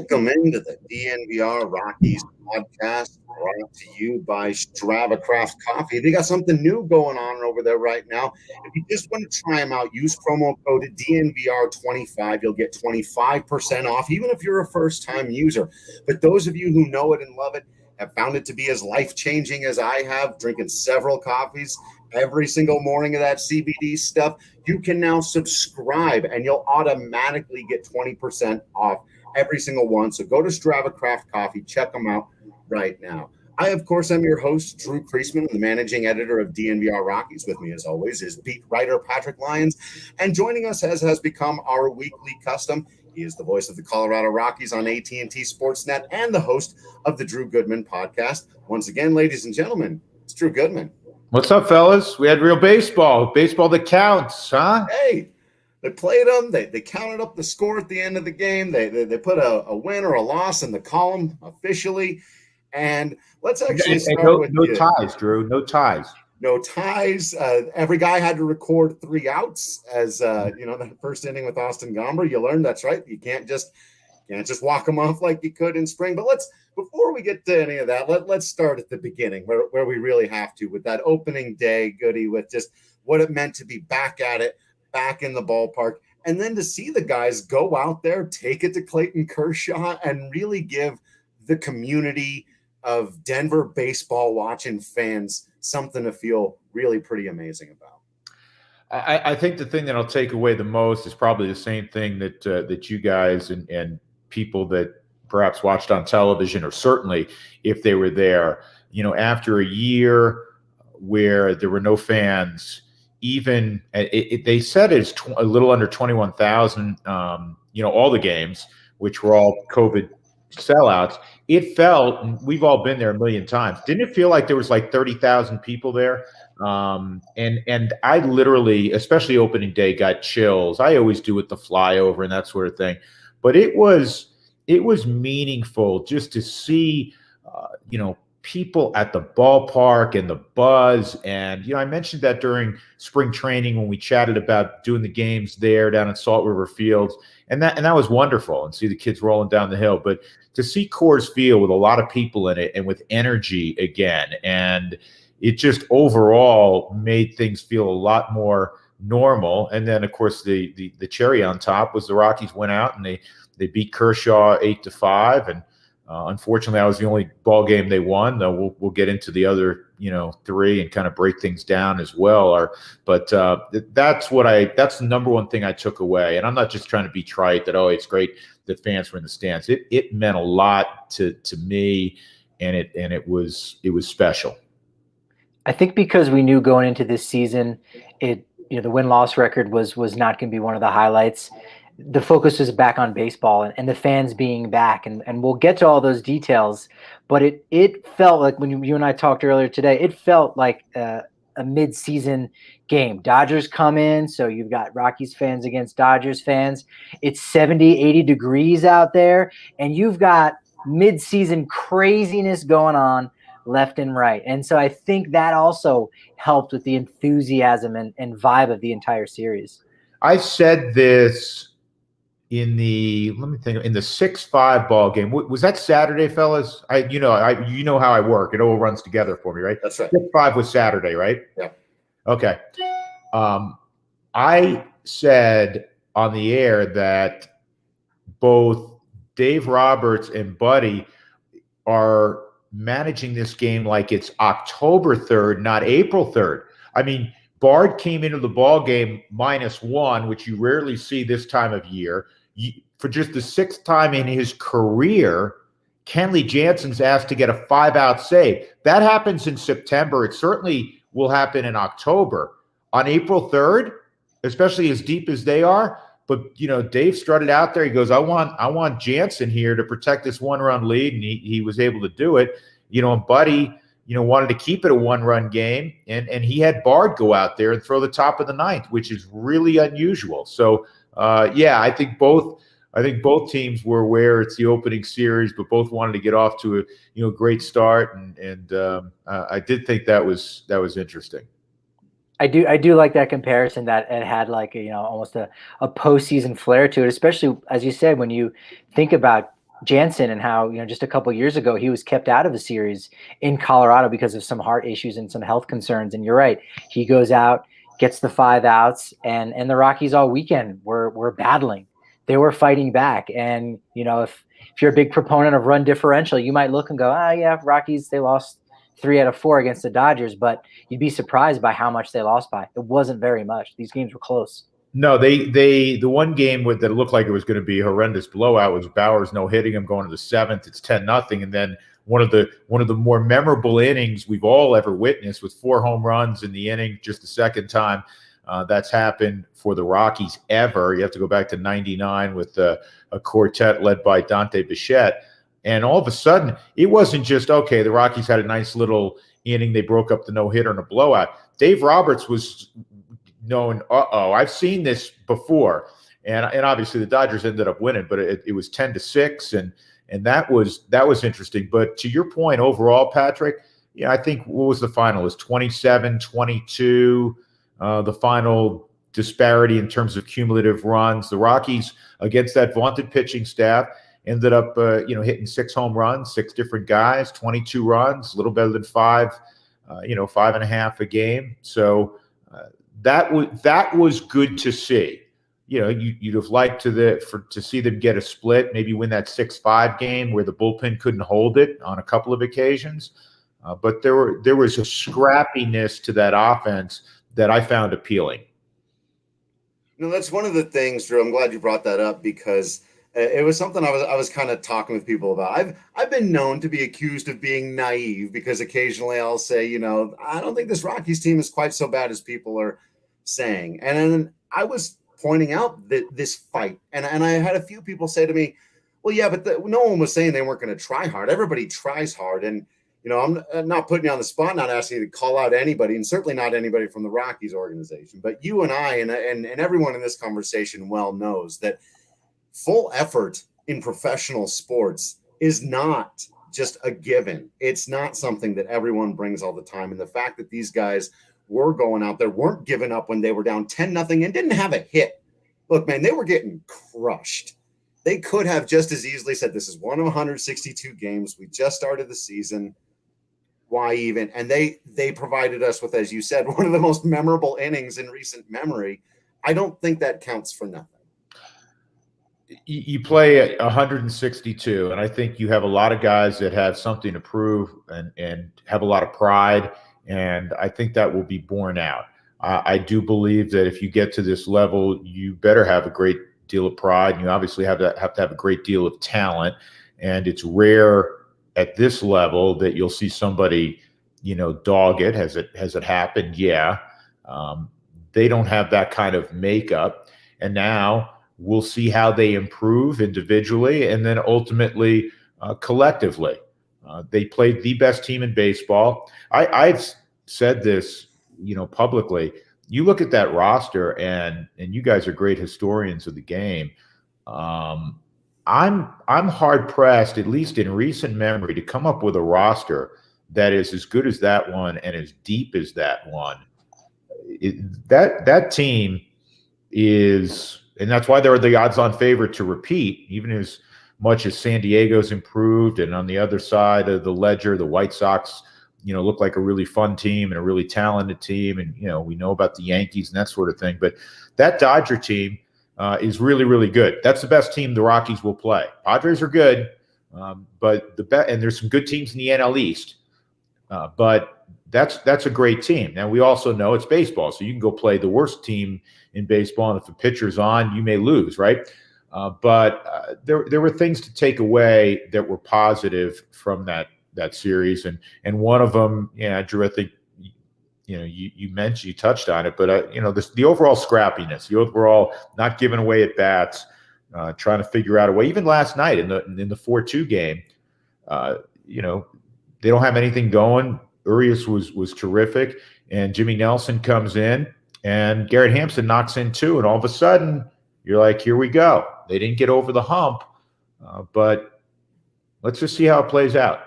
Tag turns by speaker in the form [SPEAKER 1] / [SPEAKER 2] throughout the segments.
[SPEAKER 1] Welcome into the DNVR Rockies podcast brought to you by Strava Craft Coffee. They got something new going on over there right now. If you just want to try them out, use promo code DNVR25. You'll get 25% off, even if you're a first-time user. But those of you who know it and love it have found it to be as life-changing as I have, drinking several coffees every single morning of that CBD stuff. You can now subscribe, and you'll automatically get 20% off every single one. So go to Strava Craft Coffee, check them out right now. I, of course, am your host, Drew Creasman, the managing editor of DNVR Rockies. With me, as always, is beat writer Patrick Lyons. And joining us, as has become our weekly custom, he is the voice of the Colorado Rockies on AT&T SportsNet and the host of the Drew Goodman podcast. Once again, ladies and gentlemen, it's Drew Goodman.
[SPEAKER 2] What's up, fellas? We had real baseball that counts, huh?
[SPEAKER 1] Hey, they played them. They counted up the score at the end of the game. They put a win or a loss in the column officially. And let's actually start with
[SPEAKER 2] no ties, Drew. No ties.
[SPEAKER 1] No ties. Every guy had to record 3 outs as that first inning with Austin Homber. You learned that's right. You can't just walk them off like you could in spring. But before we get to any of that, let's start at the beginning where we really have to, with that opening day goodie, with just what it meant to be back at it, back in the ballpark, and then to see the guys go out there, take it to Clayton Kershaw, and really give the community of Denver baseball watching fans something to feel really pretty amazing about.
[SPEAKER 2] I think the thing that I'll take away the most is probably the same thing that you guys and people that perhaps watched on television, or certainly if they were there, after a year where there were no fans, even they said it's a little under 21,000, all the games, which were all COVID sellouts. It felt, and we've all been there a million times, didn't it feel like there was like 30,000 people there? And I literally, especially opening day, got chills. I always do with the flyover and that sort of thing, but it was meaningful just to see, people at the ballpark and the buzz. And, I mentioned that during spring training when we chatted about doing the games there down at Salt River Fields. And that was wonderful, and see the kids rolling down the hill. But to see Coors Field with a lot of people in it and with energy again, and it just overall made things feel a lot more normal. And then, of course, the cherry on top was the Rockies went out and they beat Kershaw 8-5, and unfortunately, that was the only ball game they won. Though we'll get into the other 3 and kind of break things down as well. But that's the number one thing I took away. And I'm not just trying to be trite that it's great that fans were in the stands. It meant a lot to me, and it was special.
[SPEAKER 3] I think because we knew going into this season, the win-loss record was not going to be one of the highlights. The focus is back on baseball and the fans being back, and we'll get to all those details. But it felt like, when you and I talked earlier today, it felt like a mid-season game. Dodgers come in, so you've got Rockies fans against Dodgers fans. It's 70, 80 degrees out there, and you've got mid-season craziness going on left and right. And so I think that also helped with the enthusiasm and vibe of the entire series.
[SPEAKER 2] I said this in the 6-5 ball game. Was that Saturday, fellas? You know how I work. It all runs together for me, right?
[SPEAKER 1] That's right.
[SPEAKER 2] 6-5 was Saturday, right?
[SPEAKER 1] Yeah.
[SPEAKER 2] Okay. I said on the air that both Dave Roberts and Buddy are managing this game like it's October 3rd, not April 3rd. I mean, Bard came into the ball game -1, which you rarely see this time of year. For just the 6th time in his career, Kenley Jansen's asked to get a 5-out save. That happens in September. It certainly will happen in October. On April 3rd, especially as deep as they are. But Dave strutted out there. He goes, I want Jansen here to protect this 1-run lead, and he was able to do it. And Buddy, wanted to keep it a 1-run game, and he had Bard go out there and throw the top of the 9th, which is really unusual. So, I think both teams were aware it's the opening series, but both wanted to get off to a great start, and I did think that was interesting.
[SPEAKER 3] I do like that comparison, that it had almost a postseason flair to it, especially as you said, when you think about Jansen and how, just a couple of years ago, he was kept out of a series in Colorado because of some heart issues and some health concerns. And you're right. He goes out, gets the 5 outs, and the Rockies all weekend were battling. They were fighting back. And, if you're a big proponent of run differential, you might look and go, yeah, Rockies, they lost 3 out of 4 against the Dodgers, but you'd be surprised by how much they lost by. It wasn't very much. These games were close.
[SPEAKER 2] No, the one game that looked like it was going to be a horrendous blowout was Bauer's no hitting him going to the 7th. It's 10-0, and then one of the more memorable innings we've all ever witnessed with 4 home runs in the inning, just the second time that's happened for the Rockies ever. You have to go back to '99 with a quartet led by Dante Bichette, and all of a sudden it wasn't just okay. The Rockies had a nice little inning; they broke up the no hitter and a blowout. Dave Roberts was known, I've seen this before, and obviously the Dodgers ended up winning, but it was 10-6, and that was interesting. But to your point, overall, Patrick, I think what was the final? It was 27-22. The final disparity in terms of cumulative runs. The Rockies, against that vaunted pitching staff, ended up hitting 6 home runs, 6 different guys, 22 runs, a little better than 5, 5.5 a game. So. That was good to see. You'd have liked to see them get a split, maybe win that 6-5 game where the bullpen couldn't hold it on a couple of occasions. But there was a scrappiness to that offense that I found appealing.
[SPEAKER 1] That's one of the things, Drew. I'm glad you brought that up because it was something I was kind of talking with people about. I've been known to be accused of being naive because occasionally I'll say, I don't think this Rockies team is quite so bad as people are saying. And then I was pointing out that this fight, and I had a few people say to me, well, yeah, but no one was saying they weren't going to try hard. Everybody tries hard. And, I'm not putting you on the spot, not asking you to call out anybody, and certainly not anybody from the Rockies organization. But you and I and everyone in this conversation well knows that full effort in professional sports is not just a given. It's not something that everyone brings all the time. And the fact that these guys were going out there, weren't giving up when they were down 10-0 and didn't have a hit. Look, man, they were getting crushed. They could have just as easily said, this is one of 162 games. We just started the season. Why even? And they provided us with, as you said, one of the most memorable innings in recent memory. I don't think that counts for nothing.
[SPEAKER 2] You play at 162, and I think you have a lot of guys that have something to prove and have a lot of pride, and I think that will be borne out. I do believe that if you get to this level, you better have a great deal of pride, and you obviously have to have a great deal of talent, and it's rare at this level that you'll see somebody, dog it. Has it happened? Yeah. They don't have that kind of makeup, and now we'll see how they improve individually and then ultimately collectively. They played the best team in baseball. I've said this, publicly. You look at that roster, and you guys are great historians of the game. I'm hard pressed, at least in recent memory, to come up with a roster that is as good as that one and as deep as that one. That team is. And that's why they're the odds-on favorite to repeat, even as much as San Diego's improved. And on the other side of the ledger, the White Sox, look like a really fun team and a really talented team. And, we know about the Yankees and that sort of thing. But that Dodger team is really, really good. That's the best team the Rockies will play. Padres are good, but and there's some good teams in the NL East. But that's a great team. Now, we also know it's baseball, so you can go play the worst team in baseball, and if the pitcher's on, you may lose, right? But there were things to take away that were positive from that series, and one of them, Drew, I think you mentioned, you touched on it, but the overall scrappiness, the overall not giving away at bats, trying to figure out a way. Even last night in the 4-2 game, they don't have anything going. Urias was terrific, and Jimmy Nelson comes in, and Garrett Hampson knocks in 2, and all of a sudden you're like, here we go. They didn't get over the hump, but let's just see how it plays out.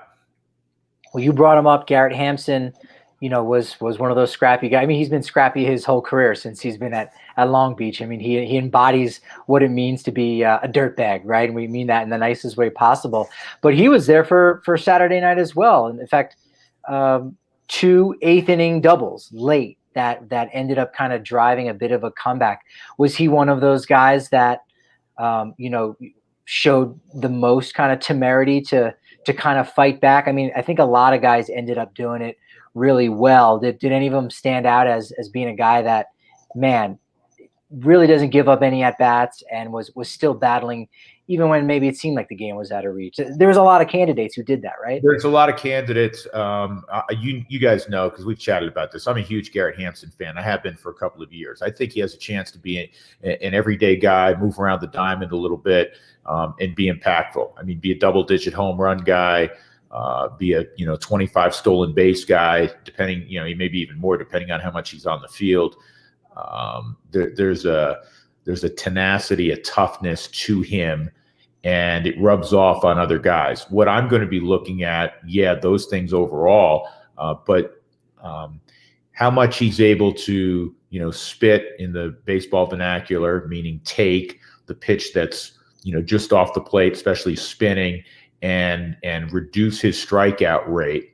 [SPEAKER 3] Well, you brought him up, Garrett Hampson. was one of those scrappy guys. I mean, he's been scrappy his whole career since he's been at Long Beach. I mean, he embodies what it means to be a dirtbag, right? And we mean that in the nicest way possible. But he was there for Saturday night as well. And in fact, 2 eighth-inning doubles late that ended up kind of driving a bit of a comeback. Was he one of those guys that, showed the most kind of temerity to kind of fight back? I mean, I think a lot of guys ended up doing it really well. Did any of them stand out as being a guy that, man, really doesn't give up any at-bats and was still battling even when maybe it seemed like the game was out of reach? There was a lot of candidates who did that, right?
[SPEAKER 2] There's a lot of candidates. You guys know, because we've chatted about this. I'm a huge Garrett Hampson fan. I have been for a couple of years. I think he has a chance to be an everyday guy, move around the diamond a little bit, and be impactful. I mean, be a double-digit home run guy, be a 25 stolen base guy, depending, he may be even more depending on how much he's on the field. There's a tenacity, a toughness to him, and it rubs off on other guys. What I'm going to be looking at, those things overall, but how much he's able to, spit in the baseball vernacular, meaning take the pitch that's, just off the plate, especially spinning, and reduce his strikeout rate,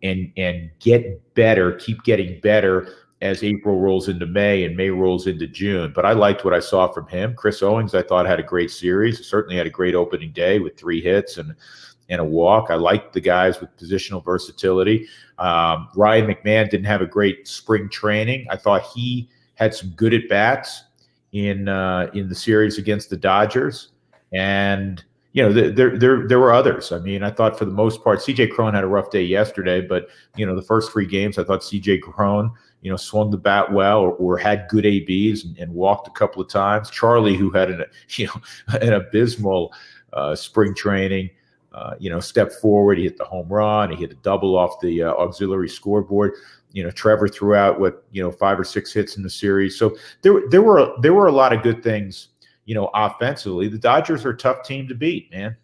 [SPEAKER 2] and get better, keep getting better as April rolls into May and May rolls into June. But I liked what I saw from him. Chris Owings, I thought, had a great series. Certainly had a great opening day with 3 hits and a walk. I liked the guys with positional versatility. Ryan McMahon didn't have a great spring training. I thought he had some good at-bats in the series against the Dodgers. And there were others. I mean, I thought for the most part, CJ Crone had a rough day yesterday, but the first 3 games, I thought CJ Crone, swung the bat well, or had good ABs and walked a couple of times. Charlie, who had an abysmal spring training, stepped forward. He hit the home run. He hit a double off the auxiliary scoreboard. Trevor threw out 5 or 6 hits in the series. So there were a lot of good things. Offensively, the Dodgers are a tough team to beat, man.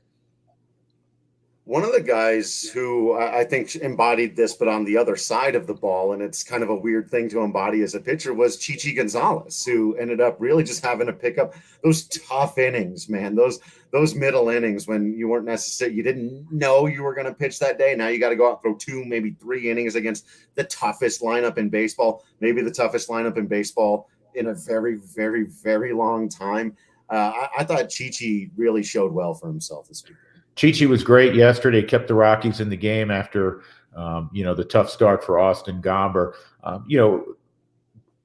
[SPEAKER 1] One of the guys who I think embodied this, but on the other side of the ball, and it's kind of a weird thing to embody as a pitcher, was Chichi Gonzalez, who ended up really just having to pick up those tough innings, man. Those middle innings when you weren't necessarily, you didn't know you were going to pitch that day. Now you got to go out and throw 2, maybe 3 innings against the toughest lineup in baseball, maybe the toughest lineup in baseball in a very, very, very long time. I thought Chichi really showed well for himself this week.
[SPEAKER 2] Chichi was great yesterday, kept the Rockies in the game after, the tough start for Austin Gomber.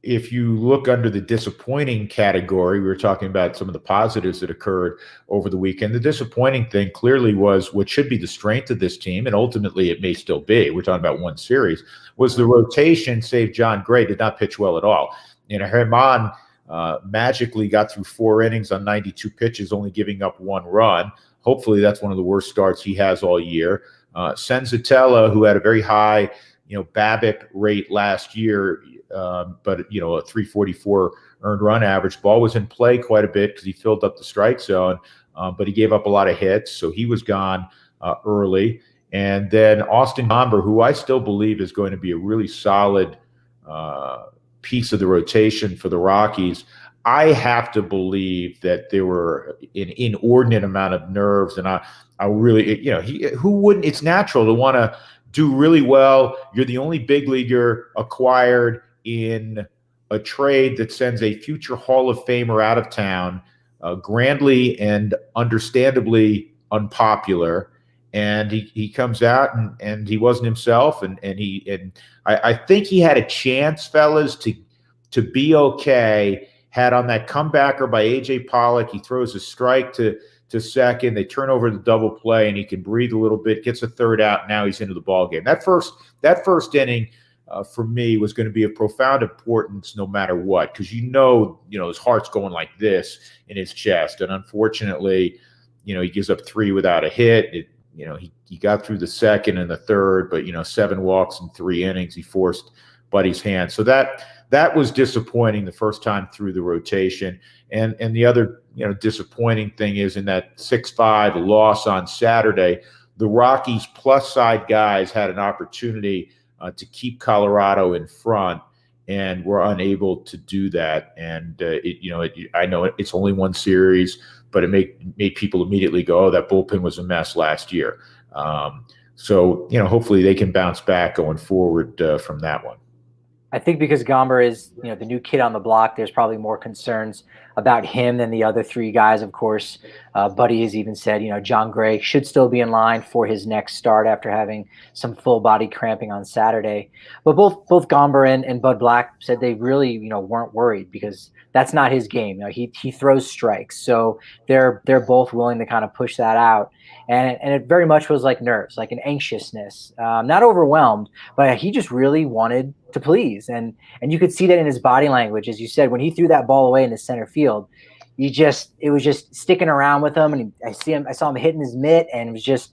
[SPEAKER 2] If you look under the disappointing category, we were talking about some of the positives that occurred over the weekend. The disappointing thing clearly was what should be the strength of this team, and ultimately it may still be. We're talking about one series, was the rotation, save John Gray, did not pitch well at all. Herman magically got through 4 innings on 92 pitches, only giving up 1 run. Hopefully that's one of the worst starts he has all year. Senzatella, who had a very high, BABIP rate last year, but a 344 earned run average. Ball was in play quite a bit because he filled up the strike zone, but he gave up a lot of hits, so he was gone early. And then Austin Homber, who I still believe is going to be a really solid piece of the rotation for the Rockies. I have to believe that there were an inordinate amount of nerves, and I really, who wouldn't? It's natural to want to do really well. You're the only big leaguer acquired in a trade that sends a future Hall of Famer out of town, grandly and understandably unpopular. And he comes out and he wasn't himself, and I think he had a chance, fellas, to be okay. Had on that comebacker by A.J. Pollock, he throws a strike to second. They turn over the double play, and he can breathe a little bit, gets a 3rd out. Now he's into the ball game. That first inning for me was going to be of profound importance, no matter what, because his heart's going like this in his chest, and unfortunately, he gives up 3 without a hit. He got through the 2nd and the 3rd, but 7 walks in 3 innings. He forced Buddy's hand, so that was disappointing the first time through the rotation. And the other disappointing thing is in that 6-5 loss on Saturday, the Rockies plus side guys had an opportunity to keep Colorado in front, and we're unable to do that. And I know it's only one series, but it made people immediately go, "Oh, that bullpen was a mess last year." So hopefully they can bounce back going forward from that one.
[SPEAKER 3] I think because Gomber is, the new kid on the block, there's probably more concerns about him than the other three guys, of course. Buddy has even said, John Gray should still be in line for his next start after having some full body cramping on Saturday. But both Gomber and Bud Black said they really, weren't worried because that's not his game. He throws strikes. So they're both willing to kind of push that out. And it very much was like nerves, like an anxiousness, not overwhelmed, but he just really wanted to please. And you could see that in his body language, as you said, when he threw that ball away in the center field, it was just sticking around with him. And I saw him hitting his mitt, and it was just,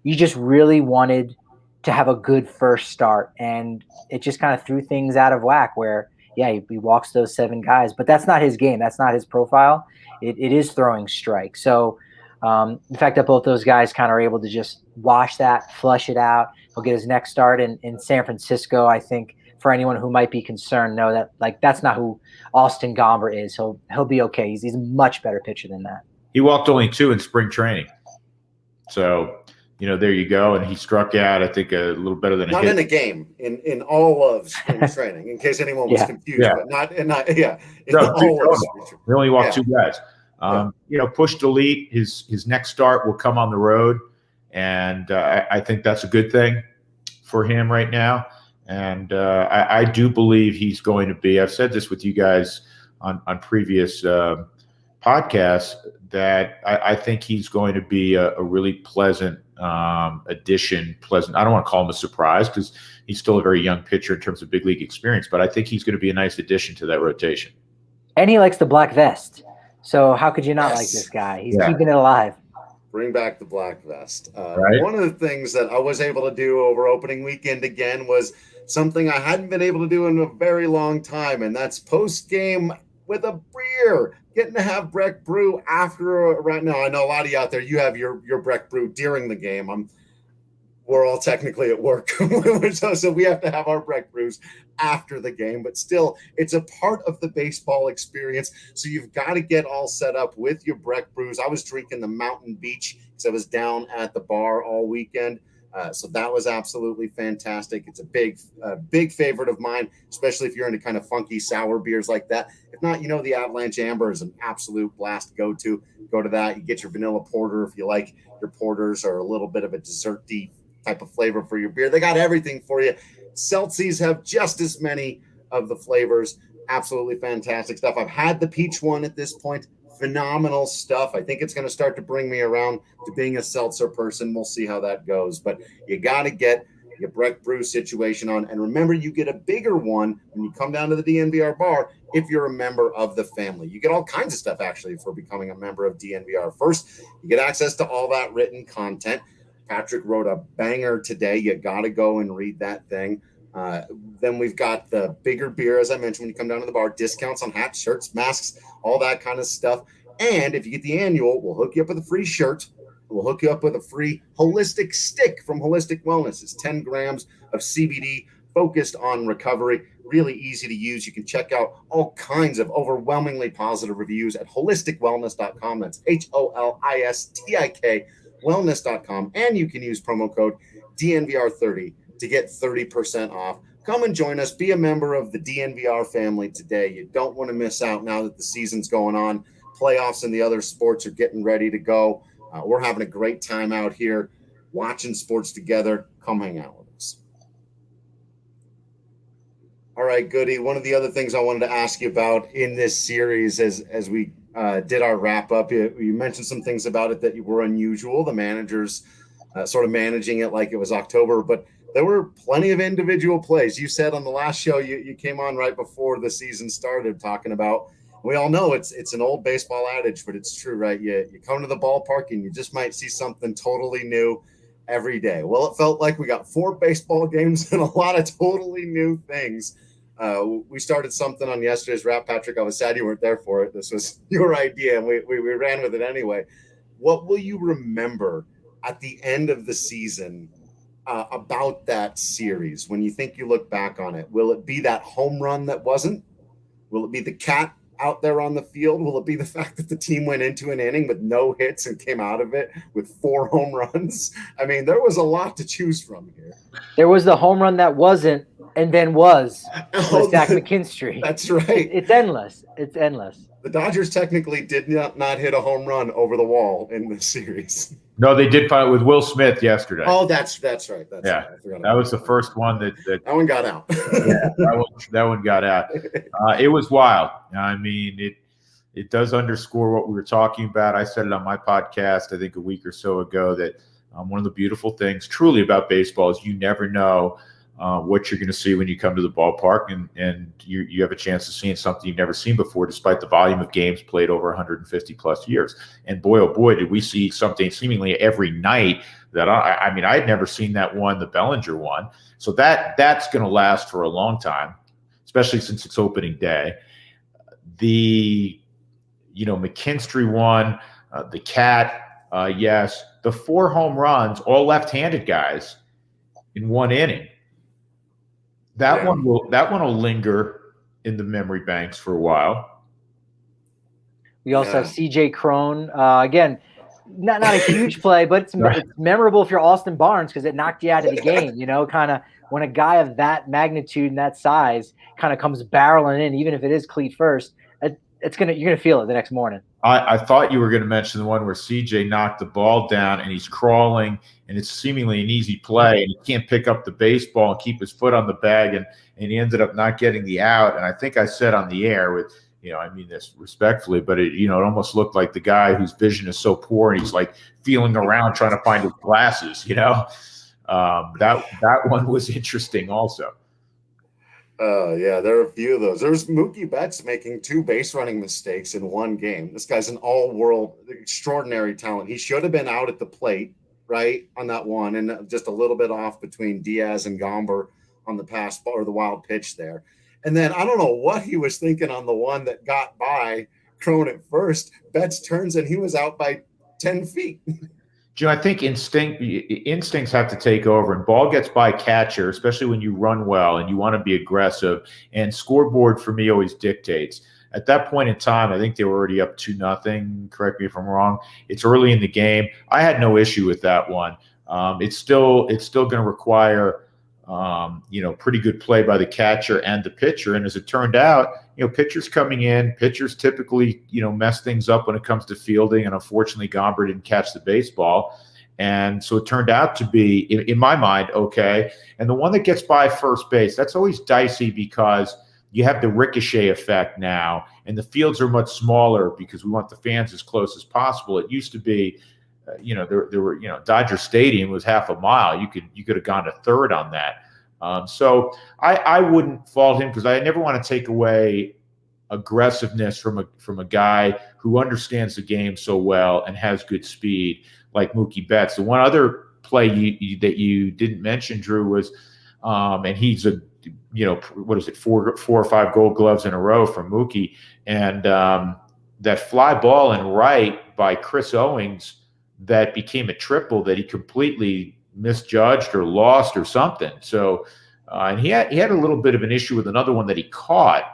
[SPEAKER 3] you just really wanted to have a good first start. And it just kind of threw things out of whack where, yeah, he walks those 7 guys, but that's not his game. That's not his profile. It is throwing strikes. So, the fact that both those guys kind of are able to just wash that, flush it out, he'll get his next start in San Francisco. I think for anyone who might be concerned, know that that's not who Austin Gomber is. He'll be okay. He's a much better pitcher than that.
[SPEAKER 2] He walked only 2 in spring training, so there you go. And he struck out, I think, a little better than
[SPEAKER 1] not
[SPEAKER 2] a hit.
[SPEAKER 1] In a game, in all of spring training. In case anyone was confused, but not.
[SPEAKER 2] He only walked 2 guys. Push delete. His next start will come on the road, and I think that's a good thing for him right now. And I do believe he's going to be. I've said this with you guys on previous podcasts that I think he's going to be a really pleasant addition. Pleasant. I don't want to call him a surprise because he's still a very young pitcher in terms of big league experience, but I think he's going to be a nice addition to that rotation.
[SPEAKER 3] And he likes the black vest. So how could you not like this guy? He's keeping it alive.
[SPEAKER 1] Bring back the black vest.
[SPEAKER 2] Right.
[SPEAKER 1] One of the things that I was able to do over opening weekend again was something I hadn't been able to do in a very long time, and that's post-game with a beer. Getting to have Breck Brew after right now. I know a lot of you out there, you have your Breck Brew during the game. We're all technically at work, so we have to have our Breck Brews after the game, but still, it's a part of the baseball experience, so you've got to get all set up with your Breck Brews. I was drinking the Mountain Beach because I was down at the bar all weekend, so that was absolutely fantastic. It's a big favorite of mine, especially if you're into kind of funky sour beers like that. If not, the Avalanche Amber is an absolute blast to go to. Go to that. You get your vanilla porter if you like your porters or a little bit of a dessert-y type of flavor for your beer. They got everything for you. Seltzies have just as many of the flavors. Absolutely fantastic stuff. I've had the peach one at this point. Phenomenal stuff. I think it's going to start to bring me around to being a seltzer person. We'll see how that goes. But you got to get your Breck Brew situation on. And remember, you get a bigger one when you come down to the DNVR bar if you're a member of the family. You get all kinds of stuff, actually, for becoming a member of DNVR. First, you get access to all that written content. Patrick wrote a banger today. You got to go and read that thing. Then we've got the bigger beer, as I mentioned, when you come down to the bar, discounts on hats, shirts, masks, all that kind of stuff. And if you get the annual, we'll hook you up with a free shirt. We'll hook you up with a free holistic stick from Holistic Wellness. It's 10 grams of CBD focused on recovery. Really easy to use. You can check out all kinds of overwhelmingly positive reviews at holisticwellness.com. That's HOLISTIK wellness.com, and you can use promo code DNVR30 to get 30% off. Come and join us. Be a member of the DNVR family today. You don't want to miss out now that the season's going on. Playoffs and the other sports are getting ready to go. We're having a great time out here watching sports together. Come hang out with us. All right, Goody. One of the other things I wanted to ask you about in this series as we did our wrap up, you mentioned some things about it that were unusual. The managers sort of managing it like it was October, but there were plenty of individual plays. You said on the last show you came on right before the season started talking about, we all know it's an old baseball adage, but it's true, right? You come to the ballpark and you just might see something totally new every day. Well, it felt like we got 4 baseball games and a lot of totally new things. We started something on yesterday's wrap, Patrick. I was sad you weren't there for it. This was your idea, and we ran with it anyway. What will you remember at the end of the season about that series when you think you look back on it? Will it be that home run that wasn't? Will it be the cat out there on the field? Will it be the fact that the team went into an inning with no hits and came out of it with 4 home runs? I mean, there was a lot to choose from here.
[SPEAKER 3] There was the home run that wasn't and then was with Zach McKinstry.
[SPEAKER 1] That's right.
[SPEAKER 3] It's endless. It's endless.
[SPEAKER 1] The Dodgers technically did not hit a home run over the wall in this series.
[SPEAKER 2] No, they did fight with Will Smith yesterday.
[SPEAKER 1] Oh, that's right. That's right.
[SPEAKER 2] That was the first one that
[SPEAKER 1] one got out.
[SPEAKER 2] Yeah, that one got out. It was wild. I mean, it does underscore what we were talking about. I said it on my podcast, I think a week or so ago, that one of the beautiful things truly about baseball is you never know what you're going to see when you come to the ballpark, and you have a chance of seeing something you've never seen before, despite the volume of games played over 150 plus years. And boy, oh boy, did we see something seemingly every night that I mean, I had never seen that one, the Bellinger one. So that's going to last for a long time, especially since it's opening day. The McKinstry one, the cat, yes, the 4 home runs, all left-handed guys in one inning. That one will linger in the memory banks for a while.
[SPEAKER 3] We also have CJ Crone. Again, not a huge play, but it's memorable if you're Austin Barnes because it knocked you out of the game. Kind of when a guy of that magnitude and that size kind of comes barreling in, even if it is cleat first, you're gonna feel it the next morning.
[SPEAKER 2] I thought you were going to mention the one where CJ knocked the ball down and he's crawling and it's seemingly an easy play and he can't pick up the baseball and keep his foot on the bag and he ended up not getting the out. And I think I said on the air with, I mean this respectfully, but it almost looked like the guy whose vision is so poor and he's like feeling around trying to find his glasses, that one was interesting also.
[SPEAKER 1] Yeah, there are a few of those. There's Mookie Betts making 2 base running mistakes in one game. This guy's an all-world, extraordinary talent. He should have been out at the plate, right, on that one, and just a little bit off between Diaz and Homber on the pass or the wild pitch there. And then I don't know what he was thinking on the one that got by Crone at first. Betts turns and he was out by 10 feet.
[SPEAKER 2] I think instincts have to take over, and ball gets by catcher, especially when you run well and you want to be aggressive. And scoreboard for me always dictates. At that point in time, I think they were already up 2-0. Correct me if I'm wrong. It's early in the game. I had no issue with that one. It's still going to require pretty good play by the catcher and the pitcher. And as it turned out, pitchers coming in, pitchers typically, mess things up when it comes to fielding. And unfortunately, Homber didn't catch the baseball. And so it turned out to be, in my mind, okay. And the one that gets by first base, that's always dicey because you have the ricochet effect now. And the fields are much smaller because we want the fans as close as possible. It used to be, there were, Dodger Stadium was half a mile. You could have gone to third on that. So I wouldn't fault him because I never want to take away aggressiveness from a guy who understands the game so well and has good speed like Mookie Betts. The one other play that you didn't mention, Drew, was and he's a what is it, 4 or 5 Gold Gloves in a row from Mookie, and that fly ball in right by Chris Owings that became a triple that he completely misjudged or lost or something. So, and he had a little bit of an issue with another one that he caught.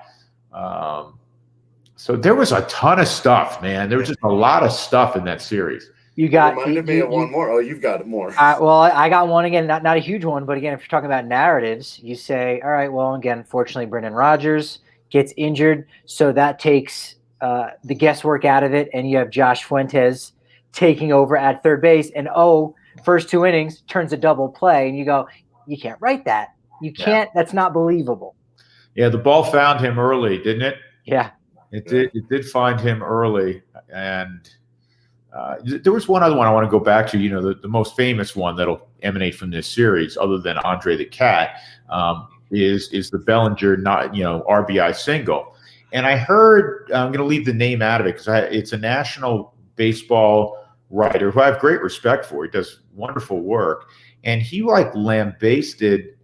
[SPEAKER 2] So there was a ton of stuff, man. There was just a lot of stuff in that series.
[SPEAKER 1] You reminded me of one more. Oh, you've got more.
[SPEAKER 3] Well, I got one again, not a huge one, but again, if you're talking about narratives, you say, all right, well, again, fortunately, Brendan Rodgers gets injured, so that takes the guesswork out of it, and you have Josh Fuentes taking over at third base, and first 2 innings turns a double play, and you go, you can't write that. You can't. Yeah. That's not believable.
[SPEAKER 2] Yeah, the ball found him early, didn't it?
[SPEAKER 3] Yeah,
[SPEAKER 2] it did. It did find him early, and there was one other one I want to go back to. The most famous one that'll emanate from this series, other than Andre the Cat, is the Bellinger RBI single. And I heard, I'm going to leave the name out of it because it's a national baseball writer who I have great respect for. He does wonderful work, and he lambasted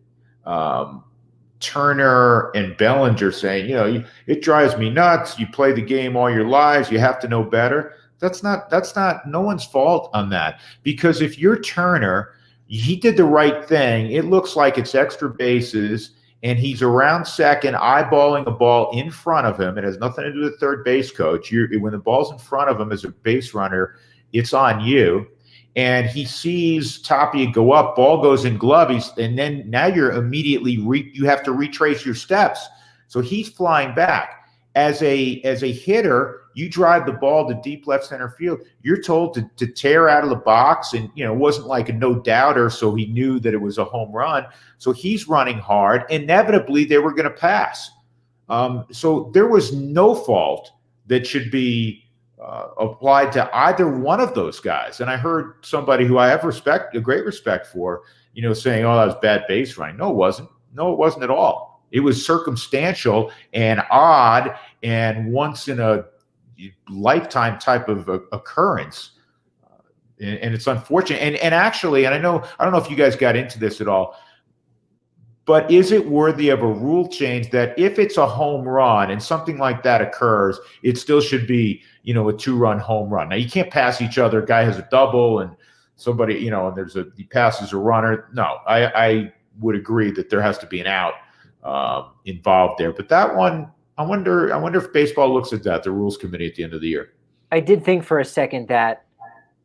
[SPEAKER 2] Turner and Bellinger, saying, it drives me nuts. You play the game all your lives. You have to know better. That's not no one's fault on that, because if you're Turner, he did the right thing. It looks like it's extra bases, and he's around second, eyeballing a ball in front of him. It has nothing to do with the third base coach. When the ball's in front of him as a base runner, it's on you. And he sees Tapia go up, ball goes in glove, and then now you're immediately you have to retrace your steps. So he's flying back. As a hitter, you drive the ball to deep left center field. You're told to tear out of the box, and it wasn't like a no doubter, so he knew that it was a home run. So he's running hard. Inevitably, they were going to pass. So there was no fault that should be applied to either one of those guys. And I heard somebody who I have a great respect for, saying, "Oh, that was bad base running." No, it wasn't. No, it wasn't at all. It was circumstantial and odd and once in a lifetime type of occurrence. And it's unfortunate. And actually, I don't know if you guys got into this at all, but is it worthy of a rule change that if it's a home run and something like that occurs, it still should be, a 2-run home run? Now, you can't pass each other. A guy has a double and somebody, and he passes a runner. No, I would agree that there has to be an out involved there. But that one, I wonder if baseball looks at that, the rules committee at the end of the year.
[SPEAKER 3] I did think for a second that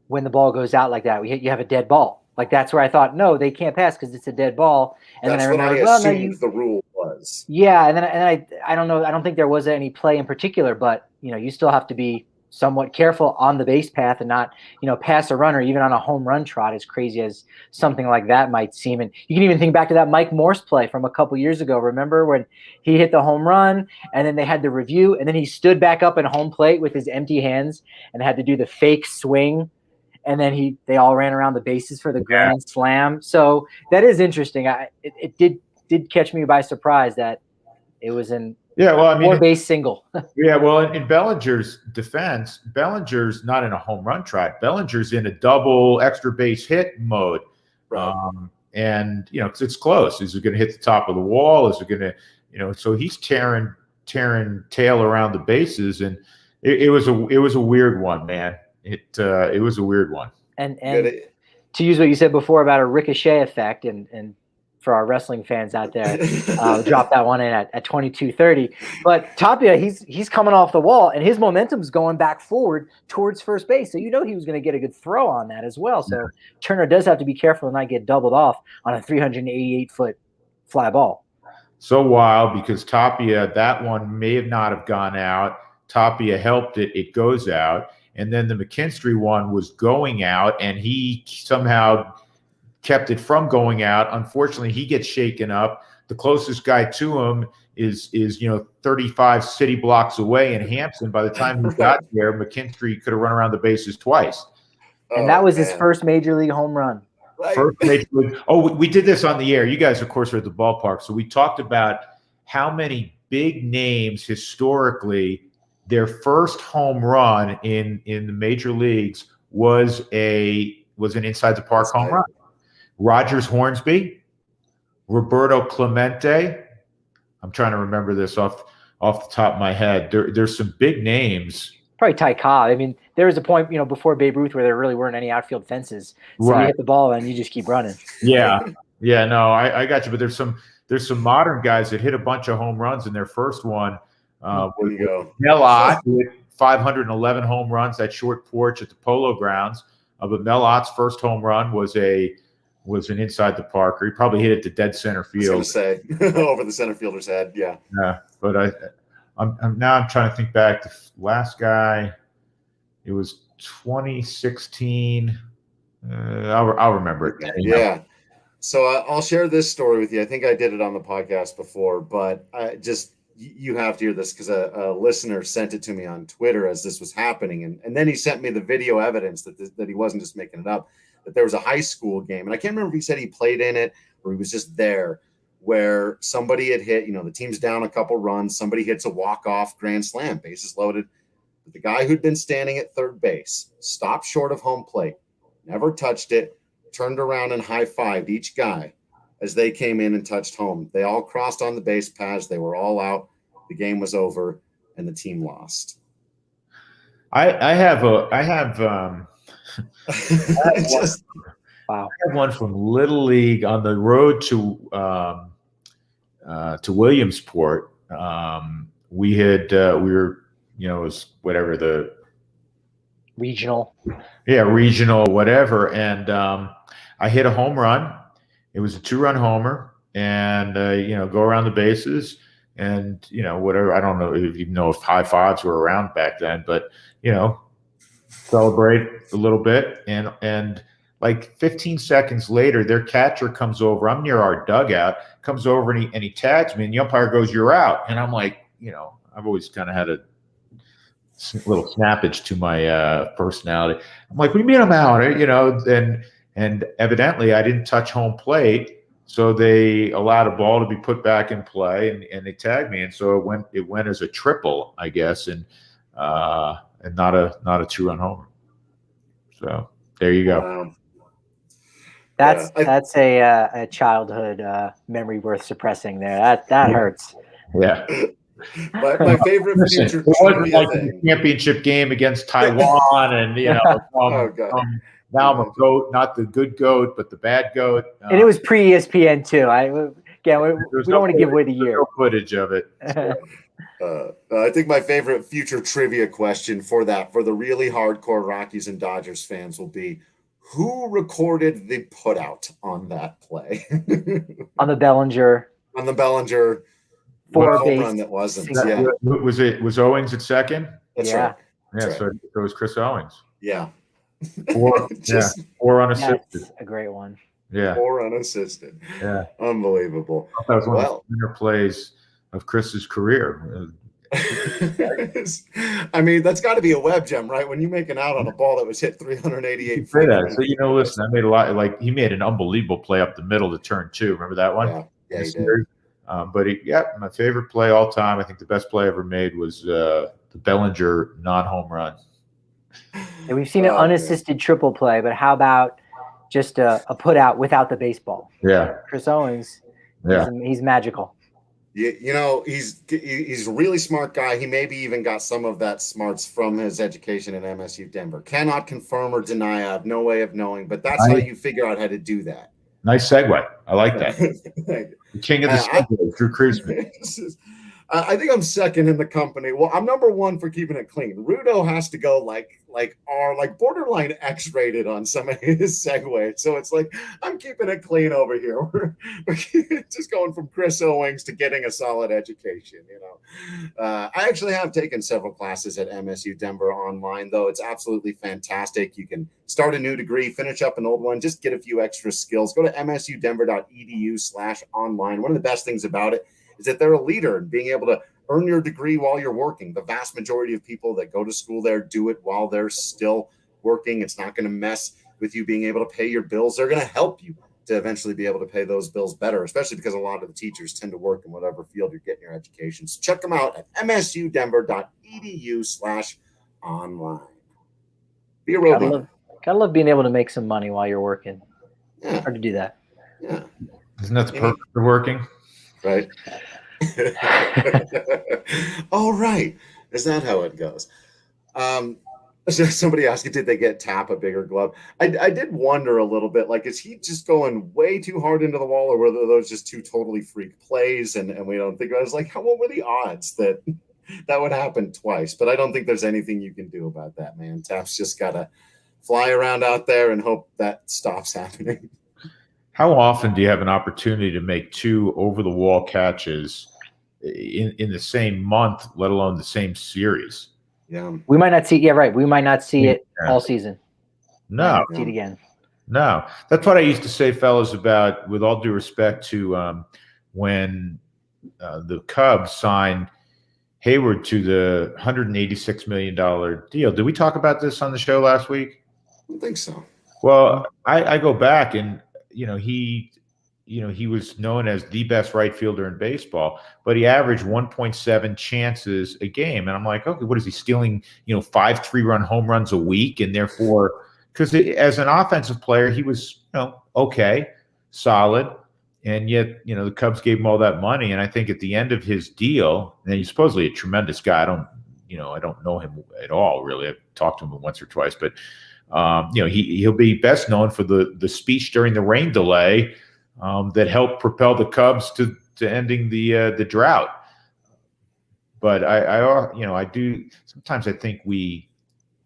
[SPEAKER 3] when the ball goes out like that, you have a dead ball. Like that's where I thought, no, they can't pass because it's a dead ball. And
[SPEAKER 1] that's
[SPEAKER 3] then I remember,
[SPEAKER 1] what I assumed the rule was.
[SPEAKER 3] Yeah, and I don't know. I don't think there was any play in particular, but you still have to be somewhat careful on the base path and not, pass a runner even on a home run trot, as crazy as something like that might seem. And you can even think back to that Mike Morse play from a couple years ago. Remember when he hit the home run and then they had the review and then he stood back up in home plate with his empty hands and had to do the fake swing. And then they all ran around the bases for the grand slam. So that is interesting. It did catch me by surprise that it was in four-base single.
[SPEAKER 2] Yeah, well, in Bellinger's defense, Bellinger's not in a home run trot. Bellinger's in a double extra base hit mode. Right. And, it's close. Is it going to hit the top of the wall? Is it going to, so he's tearing tail around the bases. And it was a weird one, man. It was a weird one.
[SPEAKER 3] And to use what you said before about a ricochet effect, and for our wrestling fans out there, drop that one in at 22:30. But Tapia, he's coming off the wall, and his momentum's going back forward towards first base. So he was going to get a good throw on that as well. So Turner does have to be careful and not get doubled off on a 388-foot fly ball.
[SPEAKER 2] So wild because Tapia, that one may not have gone out. Tapia helped it. It goes out. And then the McKinstry one was going out, and he somehow kept it from going out. Unfortunately, he gets shaken up. The closest guy to him is 35 city blocks away in Hampson. By the time he got there, McKinstry could have run around the bases twice.
[SPEAKER 3] And that was his first major league home run.
[SPEAKER 1] Right.
[SPEAKER 2] First major league. Oh, we did this on the air. You guys, of course, are at the ballpark. So we talked about how many big names historically their first home run in the major leagues was an inside the park home run. Rogers Hornsby, Roberto Clemente. I'm trying to remember this off the top of my head. There's some big names.
[SPEAKER 3] Probably Ty Cobb. I mean, there was a point, before Babe Ruth where there really weren't any outfield fences. So you hit the ball and you just keep running.
[SPEAKER 2] Yeah. Yeah, no, I got you. But there's some modern guys that hit a bunch of home runs in their first one. Mel Ott with 511 home runs, that short porch at the Polo Grounds. But Mel Ott's first home run was an inside the parker. He probably hit it to dead center field.
[SPEAKER 1] I was going to say over the center fielder's head. Yeah.
[SPEAKER 2] Yeah, but I'm trying to think back. The last guy, it was 2016. I'll remember it.
[SPEAKER 1] Yeah. So I'll share this story with you. I think I did it on the podcast before, but you have to hear this because a listener sent it to me on Twitter as this was happening. And then he sent me the video evidence that he wasn't just making it up, that there was a high school game. And I can't remember if he said he played in it or he was just there, where somebody had hit, the team's down a couple runs. Somebody hits a walk-off grand slam, bases loaded. But the guy who'd been standing at third base stopped short of home plate, never touched it, turned around and high-fived each guy as they came in and touched home. They all crossed on the base paths. They were all out. The game was over, and the team lost.
[SPEAKER 3] Wow.
[SPEAKER 2] I had one from Little League on the road to Williamsport. We were, it was whatever the
[SPEAKER 3] Regional.
[SPEAKER 2] regional, whatever. And I hit a home run. It was a 2-run homer, and go around the bases, and whatever. I don't know if high fives were around back then, but celebrate a little bit, and like 15 seconds later, their catcher comes over. I'm near our dugout, comes over and he tags me, and the umpire goes, "You're out." And I'm like, I've always kind of had a little snappage to my personality. I'm like, "What do you mean I'm out?" And evidently I didn't touch home plate, so they allowed a ball to be put back in play, and they tagged me, and so it went as a triple, I guess, and not a 2-run homer. So there you go.
[SPEAKER 3] That's a childhood memory worth suppressing there. That hurts.
[SPEAKER 2] Yeah.
[SPEAKER 1] My favorite future
[SPEAKER 2] it wasn't like
[SPEAKER 1] thing.
[SPEAKER 2] the championship game against Taiwan, and now I'm a goat, not the good goat, but the bad goat.
[SPEAKER 3] And it was pre-ESPN too. We don't want to give away the year.
[SPEAKER 2] No footage of it.
[SPEAKER 1] I think my favorite future trivia question for the really hardcore Rockies and Dodgers fans will be, who recorded the putout on that play?
[SPEAKER 3] On the Bellinger.
[SPEAKER 1] On the Bellinger. Home run that wasn't. Yeah.
[SPEAKER 2] Was Owings at second?
[SPEAKER 1] That's right.
[SPEAKER 2] Yeah, so it was Chris Owings.
[SPEAKER 1] Yeah.
[SPEAKER 2] Or unassisted.
[SPEAKER 3] That's a great one.
[SPEAKER 2] Yeah.
[SPEAKER 1] Or unassisted.
[SPEAKER 2] Yeah.
[SPEAKER 1] Unbelievable.
[SPEAKER 2] That was one of the better plays of Chris's career.
[SPEAKER 1] I mean, that's got to be a web gem, right? When you make an out on a ball that was hit 388 feet.
[SPEAKER 2] So, listen, I made a lot. Like, he made an unbelievable play up the middle to turn 2. Remember that one?
[SPEAKER 1] Yeah, he did.
[SPEAKER 2] But my favorite play all time, I think the best play ever made was the Bellinger non-home run.
[SPEAKER 3] And we've seen an unassisted triple play, but how about just a put out without the baseball?
[SPEAKER 2] Yeah.
[SPEAKER 3] Chris Owings, he's magical.
[SPEAKER 1] He's a really smart guy. He maybe even got some of that smarts from his education at MSU Denver. Cannot confirm or deny. I have no way of knowing, but that's how you figure out how to do that.
[SPEAKER 2] Nice segue. I like that. The king of the segue, Drew Creasman.
[SPEAKER 1] I think I'm second in the company. Well, I'm number 1 for keeping it clean. Rudo has to go like borderline X-rated on some of his segues. So it's like, I'm keeping it clean over here. We're just going from Chris Owings to getting a solid education. I actually have taken several classes at MSU Denver online, though. It's absolutely fantastic. You can start a new degree, finish up an old one, just get a few extra skills. Go to msudenver.edu/online. One of the best things about it is that they're a leader in being able to earn your degree while you're working. The vast majority of people that go to school there do it while they're still working. It's not going to mess with you being able to pay your bills. They're going to help you to eventually be able to pay those bills better, especially because a lot of the teachers tend to work in whatever field you're getting your education. So check them out at msudenver.edu/online. Be a robot.
[SPEAKER 3] Gotta love being able to make some money while you're working.
[SPEAKER 1] Yeah.
[SPEAKER 3] Hard to do that.
[SPEAKER 1] Yeah.
[SPEAKER 2] Isn't that the purpose of working?
[SPEAKER 1] Right. All right. Is that how it goes? Somebody asked you, did they get Tap a bigger glove? I did wonder a little bit, like, is he just going way too hard into the wall, or were those just two totally freak plays and we don't think? I was like, what were the odds that would happen twice? But I don't think there's anything you can do about that, man. Tap's just got to fly around out there and hope that stops happening.
[SPEAKER 2] How often do you have an opportunity to make 2 over-the-wall catches in the same month, let alone the same series?
[SPEAKER 1] Yeah,
[SPEAKER 3] we might not see. Yeah, right. We might not see it all season.
[SPEAKER 2] No,
[SPEAKER 3] see it again.
[SPEAKER 2] No, that's what I used to say, fellas. About, with all due respect to when the Cubs signed Hayward to the $186 million deal. Did we talk about this on the show last week?
[SPEAKER 1] I don't think so.
[SPEAKER 2] Well, I go back and. He was known as the best right fielder in baseball, but he averaged 1.7 chances a game. And I'm like, okay, what is he stealing, 5 3-run home runs a week? And therefore, because as an offensive player, he was, okay, solid. And yet, the Cubs gave him all that money. And I think at the end of his deal, and he's supposedly a tremendous guy. I don't know him at all, really. I've talked to him once or twice, but He'll be best known for the speech during the rain delay that helped propel the Cubs to ending the drought. But I do sometimes I think I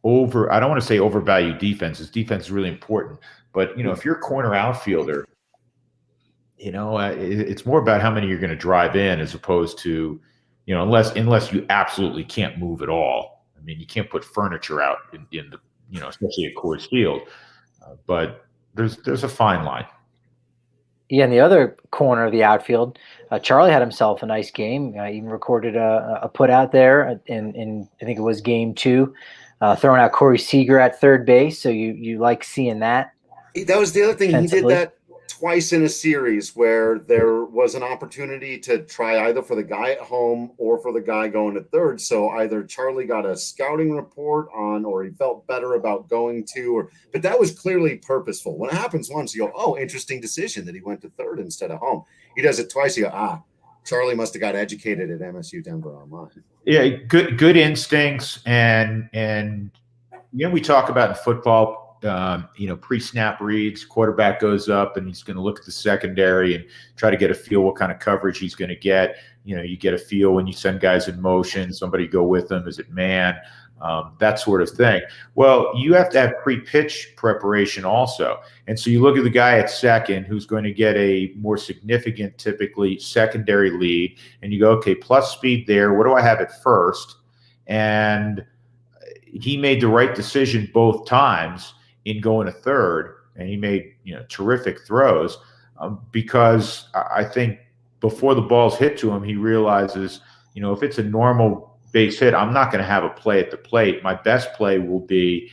[SPEAKER 2] don't want to say overvalue defenses. Defense is really important, but if you're a corner outfielder, it's more about how many you're going to drive in as opposed to, unless you absolutely can't move at all. I mean, you can't put furniture out in the, especially at Coors Field. But there's a fine line.
[SPEAKER 3] Yeah, in the other corner of the outfield, Charlie had himself a nice game. Even recorded a put out there in I think it was game 2, throwing out Corey Seager at third base. So you like seeing that.
[SPEAKER 1] That was the other thing. He did that twice in a series where there was an opportunity to try either for the guy at home or for the guy going to third. So either Charlie got a scouting report on, or he felt better about going to, but that was clearly purposeful. When it happens once, you go, oh, interesting decision that he went to third instead of home. He does it twice. You go, Charlie must have got educated at MSU Denver Online.
[SPEAKER 2] Yeah, good instincts, and we talk about in football. Pre-snap reads, quarterback goes up and he's going to look at the secondary and try to get a feel what kind of coverage he's going to get. You get a feel when you send guys in motion, somebody go with them. Is it man? That sort of thing. Well, you have to have pre-pitch preparation also. And so you look at the guy at second who's going to get a more significant, typically secondary lead, and you go, okay, plus speed there. What do I have at first? And he made the right decision both times in going to third, and he made terrific throws because I think before the ball's hit to him, he realizes if it's a normal base hit, I'm not going to have a play at the plate. My best play will be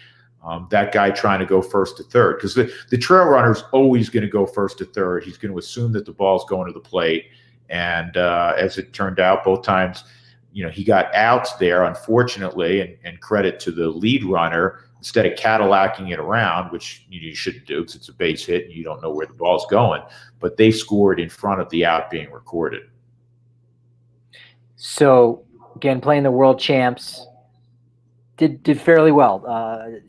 [SPEAKER 2] that guy trying to go first to third, because the trail runner's always going to go first to third. He's going to assume that the ball's going to the plate, and as it turned out, both times, he got outs there, unfortunately, and credit to the lead runner. Instead of Cadillacing it around, which you shouldn't do because it's a base hit and you don't know where the ball's going, but they scored in front of the out being recorded.
[SPEAKER 3] So, again, playing the world champs did fairly well.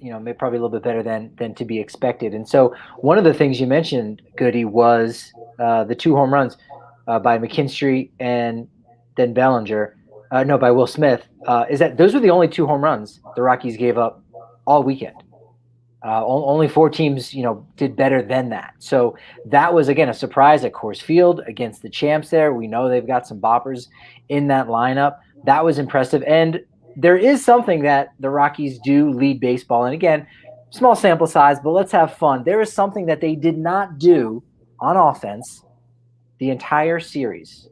[SPEAKER 3] Maybe probably a little bit better than to be expected. And so, one of the things you mentioned, Goody, was the 2 home runs by McKinstry and then Bellinger. By Will Smith. Is that those were the only 2 home runs the Rockies gave up all weekend. Only 4 teams, did better than that. So that was, again, a surprise at Coors Field against the champs there. We know they've got some boppers in that lineup. That was impressive. And there is something that the Rockies do lead baseball. And again, small sample size, but let's have fun. There is something that they did not do on offense the entire series.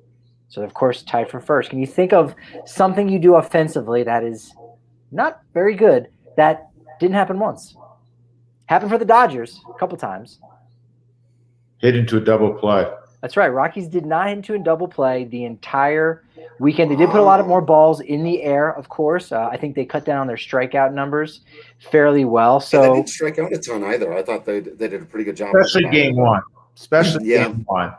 [SPEAKER 3] So, of course, tied for first. Can you think of something you do offensively that is not very good that didn't happen once? Happened for the Dodgers a couple times.
[SPEAKER 2] Hit into a double play.
[SPEAKER 3] That's right. Rockies did not hit into a double play the entire weekend. They did put a lot of more balls in the air, of course. I think they cut down on their strikeout numbers fairly well. So
[SPEAKER 1] they didn't strike out a ton either. I thought they did a pretty good job.
[SPEAKER 2] Especially game 1. Game 1.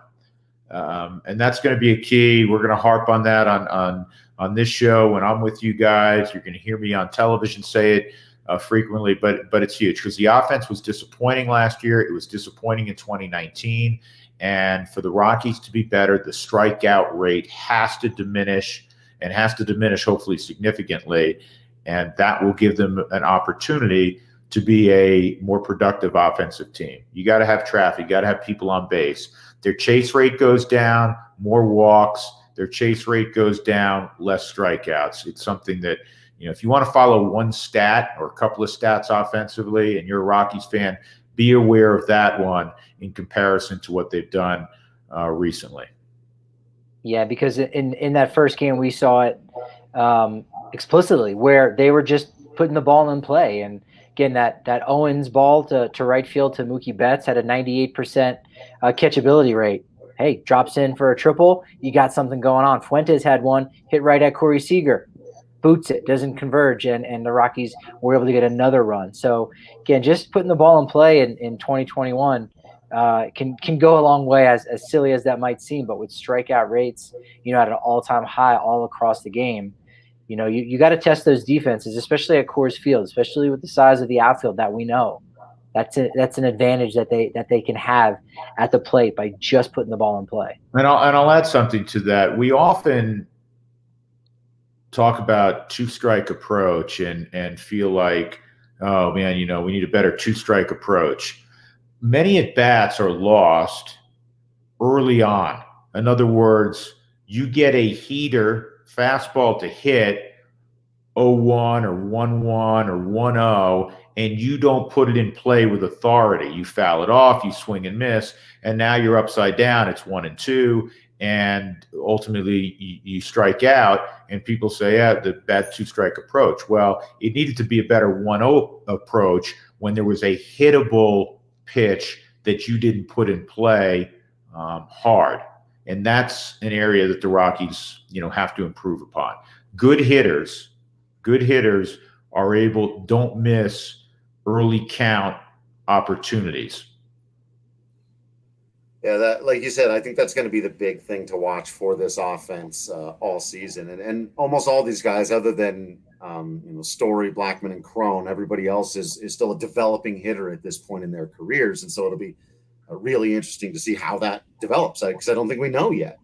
[SPEAKER 2] And that's going to be a key. We're going to harp on that on this show when I'm with you guys. You're going to hear me on television say it frequently, but it's huge because the offense was disappointing last year. It was disappointing in 2019. And for the Rockies to be better, the strikeout rate has to diminish, and has to diminish hopefully significantly. And that will give them an opportunity to be a more productive offensive team. You got to have traffic. You got to have people on base. Their chase rate goes down, more walks. Their chase rate goes down, less strikeouts. It's something that, if you want to follow one stat or a couple of stats offensively and you're a Rockies fan, be aware of that one in comparison to what they've done recently. Yeah,
[SPEAKER 3] because in that first game, we saw it explicitly where they were just putting the ball in play. And again, that Owens ball to right field to Mookie Betts had a 98% catchability rate. Hey, drops in for a triple. You got something going on. Fuentes had one, hit right at Corey Seager. Boots it, doesn't converge, and the Rockies were able to get another run. So, again, just putting the ball in play in 2021 can go a long way, as silly as that might seem. But with strikeout rates, at an all-time high all across the game, you got to test those defenses, especially at Coors Field, especially with the size of the outfield that we know. That's an advantage that they can have at the plate by just putting the ball in play.
[SPEAKER 2] And I'll add something to that. We often talk about two-strike approach and feel like, oh man, we need a better two-strike approach. Many at-bats are lost early on. In other words, you get a heater fastball to hit 0-1 or 1-1 or 1-0, and you don't put it in play with authority. You foul it off, you swing and miss, and now you're upside down. It's 1-2, and ultimately you strike out, and people say, yeah, the bad two-strike approach. Well, it needed to be a better 1-0 approach when there was a hittable pitch that you didn't put in play hard. And that's an area that the Rockies, have to improve upon. Good hitters don't miss early count opportunities.
[SPEAKER 1] Yeah, that, like you said, I think that's going to be the big thing to watch for this offense all season. And almost all these guys, other than Story, Blackman, and Crone, everybody else is still a developing hitter at this point in their careers. And so it'll be really interesting to see how that develops, because I don't think we know yet.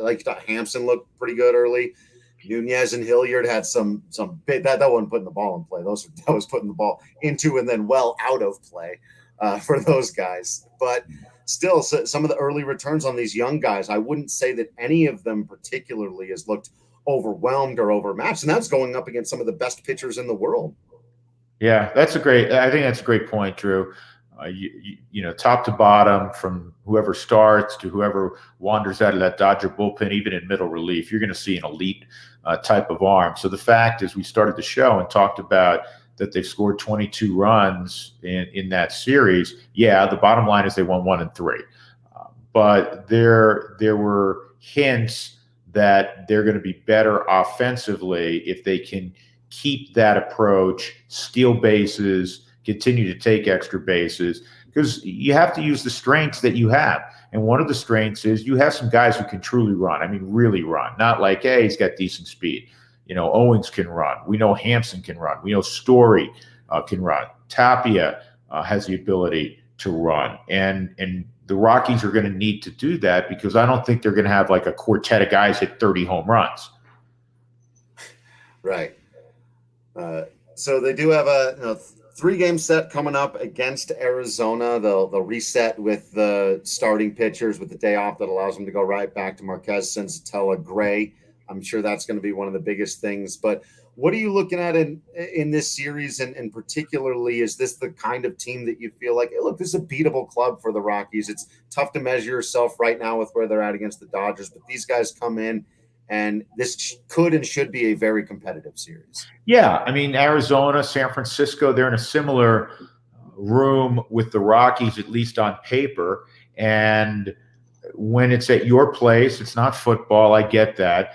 [SPEAKER 1] Like Hampson looked pretty good early. Nunez and Hilliard had some big, that wasn't putting the ball in play. That was putting the ball into and then well out of play for those guys. But still, some of the early returns on these young guys, I wouldn't say that any of them particularly has looked overwhelmed or overmatched, and that's going up against some of the best pitchers in the world.
[SPEAKER 2] Yeah, I think that's a great point, Drew. Top to bottom, from whoever starts to whoever wanders out of that Dodger bullpen, even in middle relief, you're going to see an elite type of arm. So the fact is, we started the show and talked about that they've scored 22 runs in that series. Yeah, the bottom line is they won 1-3. But there were hints that they're going to be better offensively if they can keep that approach, steal bases, continue to take extra bases, because you have to use the strengths that you have. And one of the strengths is you have some guys who can truly run. I mean, really run. Not like, hey, he's got decent speed. Owens can run. We know Hampson can run. We know Story can run. Tapia has the ability to run. And the Rockies are going to need to do that, because I don't think they're going to have like a quartet of guys hit 30 home runs.
[SPEAKER 1] Right. So they do have a 3-game set coming up against Arizona. They'll reset with the starting pitchers with the day off that allows them to go right back to Marquez, Senzatella, Gray. I'm sure that's going to be one of the biggest things. But what are you looking at in this series? And particularly, is this the kind of team that you feel like, hey, look, this is a beatable club for the Rockies? It's tough to measure yourself right now with where they're at against the Dodgers, but these guys come in, and this could and should be a very competitive series.
[SPEAKER 2] Yeah, I mean, Arizona, San Francisco, they're in a similar room with the Rockies, at least on paper. And when it's at your place, it's not football. I get that.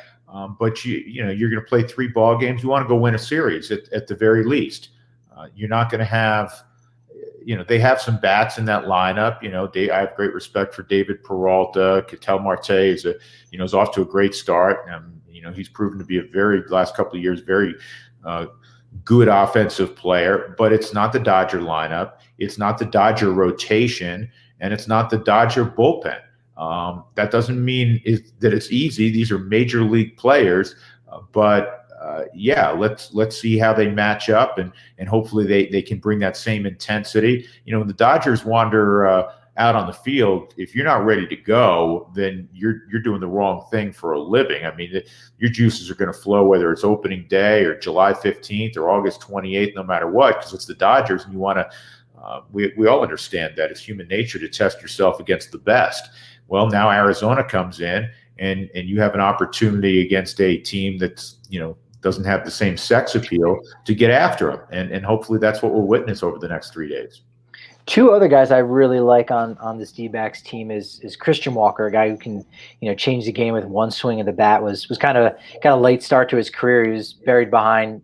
[SPEAKER 2] But you're going to play 3 ball games. You want to go win a series at the very least. You're not going to have, they have some bats in that lineup. I have great respect for David Peralta. Ketel Marte is off to a great start. He's proven to be last couple of years, very good offensive player. But it's not the Dodger lineup. It's not the Dodger rotation, and it's not the Dodger bullpen. That doesn't mean that it's easy. These are major league players, but let's see how they match up, and hopefully they can bring that same intensity. When the Dodgers wander out on the field, if you're not ready to go, then you're doing the wrong thing for a living. I mean, your juices are going to flow whether it's opening day or July 15th or August 28th, no matter what, because it's the Dodgers, and you want to. We all understand that it's human nature to test yourself against the best. Well, now Arizona comes in, and you have an opportunity against a team that's, doesn't have the same sex appeal to get after them. And hopefully that's what we'll witness over the next 3 days.
[SPEAKER 3] 2 other guys I really like on this D-backs team is Christian Walker, a guy who can, change the game with one swing of the bat. Was kind of a late start to his career. He was buried behind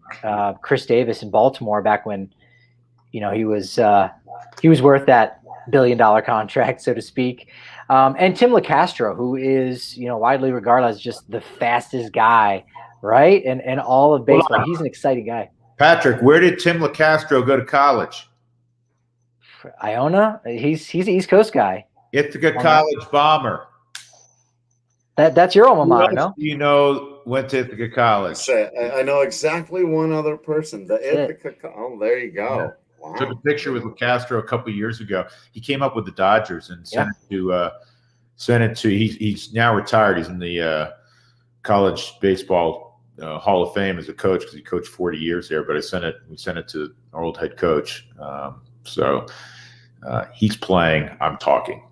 [SPEAKER 3] Chris Davis in Baltimore back when, he was worth that $1 billion contract, so to speak. And Tim LeCastro, who is, widely regarded as just the fastest guy, right? And all of baseball. He's an exciting guy.
[SPEAKER 2] Patrick, where did Tim LeCastro go to college?
[SPEAKER 3] Iona, he's an East Coast guy.
[SPEAKER 2] Ithaca College bomber.
[SPEAKER 3] That's your alma mater,
[SPEAKER 2] no? You know, went to Ithaca College.
[SPEAKER 1] I know exactly one other person. The Ithaca. Oh, there you go.
[SPEAKER 2] Yeah.
[SPEAKER 1] Wow.
[SPEAKER 2] Took a picture with Castro a couple of years ago. He came up with the Dodgers and sent it to. He's now retired. He's in the college baseball Hall of Fame as a coach because he coached 40 years there. But we sent it to our old head coach. So he's playing. I'm talking.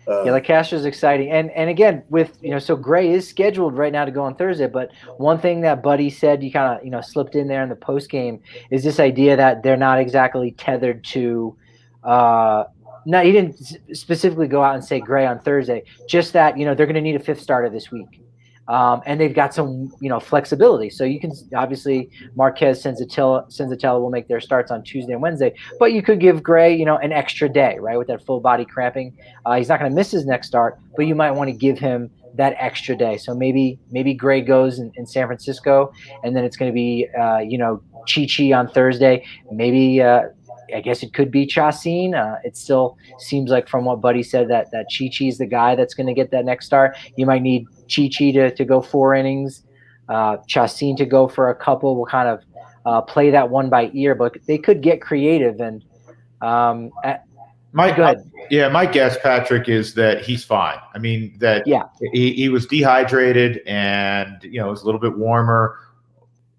[SPEAKER 3] Yeah, Castro's exciting, and again with so Gray is scheduled right now to go on Thursday. But one thing that Buddy said, you kind of slipped in there in the post game, is this idea that they're not exactly tethered to. No, he didn't specifically go out and say Gray on Thursday. Just that they're going to need a fifth starter this week. And they've got some, flexibility. So you can obviously Marquez, Senzatella will make their starts on Tuesday and Wednesday, but you could give Gray, an extra day, right, with that full body cramping. He's not going to miss his next start, but you might want to give him that extra day. So maybe Gray goes in San Francisco, and then it's going to be, Chichi on Thursday. Maybe I guess it could be Chacin. It still seems like from what Buddy said that Chichi is the guy that's going to get that next start. You might need Chichi to go 4 innings, Chacin to go for a couple. We'll kind of play that one by ear, but they could get creative. And
[SPEAKER 2] my guess, Patrick, is that he's fine. I mean, that he was dehydrated and it was a little bit warmer,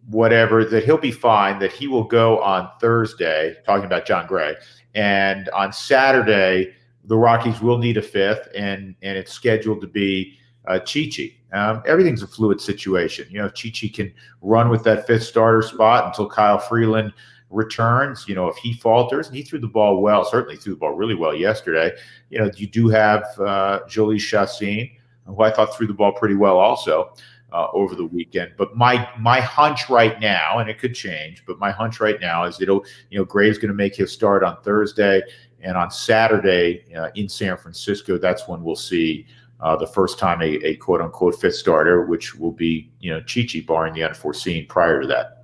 [SPEAKER 2] whatever, that he'll be fine, that he will go on Thursday, talking about John Gray, and on Saturday the Rockies will need a fifth, and it's scheduled to be Chichi. Everything's a fluid situation. If Chichi can run with that fifth starter spot until Kyle Freeland returns, if he falters, and he threw the ball well, certainly threw the ball really well yesterday. You do have Jolie Chacin, who I thought threw the ball pretty well also over the weekend. But my hunch right now, and it could change, but my hunch right now is Gray's going to make his start on Thursday, and on Saturday in San Francisco, that's when we'll see the first time a quote unquote fifth starter, which will be Chichi, barring the unforeseen prior to that.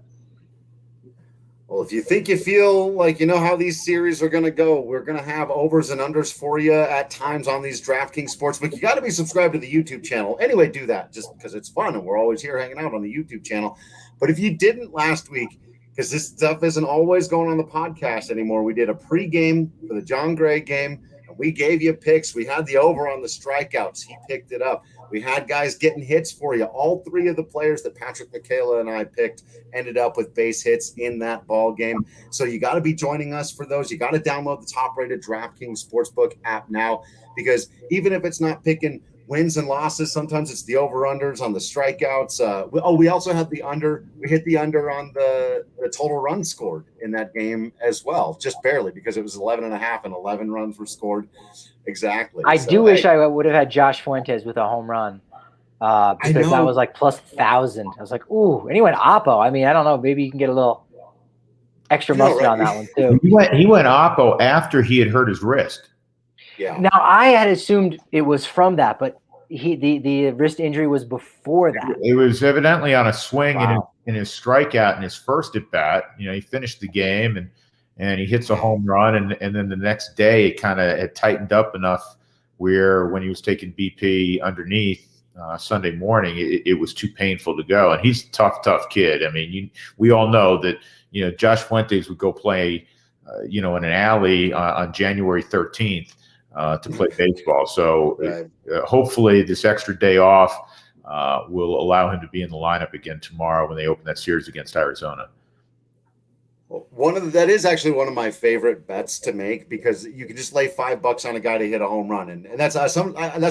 [SPEAKER 1] Well, if you think you feel like you know how these series are going to go, we're going to have overs and unders for you at times on these DraftKings Sportsbook. You got to be subscribed to the YouTube channel. Anyway, do that just because it's fun and we're always here hanging out on the YouTube channel. But if you didn't last week, because this stuff isn't always going on the podcast anymore, we did a pregame for the John Gray game, and we gave you picks. We had the over on the strikeouts. He picked it up. We had guys getting hits for you. All 3 of the players that Patrick Michaela and I picked ended up with base hits in that ball game. So you got to be joining us for those. You got to download the top-rated DraftKings Sportsbook app now, because even if it's not picking wins and losses, sometimes it's the over-unders on the strikeouts. We also had the under. We hit the under on the total runs scored in that game as well, just barely, because it was 11.5 and 11 runs were scored. Exactly.
[SPEAKER 3] I do wish I would have had Josh Fuentes with a home run because that was like plus 1,000. I was like, ooh. And he went Oppo. I mean, I don't know. Maybe you can get a little extra mustard on that one too.
[SPEAKER 2] He went Oppo after he had hurt his wrist.
[SPEAKER 1] Yeah.
[SPEAKER 3] Now I had assumed it was from that, but the wrist injury was before that.
[SPEAKER 2] It was evidently on a swing in his strikeout in his first at bat. He finished the game and he hits a home run, and then the next day it kind of had tightened up enough where when he was taking BP underneath Sunday morning, it was too painful to go. And he's a tough kid. I mean, we all know that Josh Fuentes would go play in an alley on January 13th. To play baseball. So hopefully this extra day off will allow him to be in the lineup again tomorrow when they open that series against Arizona.
[SPEAKER 1] Well, that is actually one of my favorite bets to make, because you can just lay $5 on a guy to hit a home run, and that's that's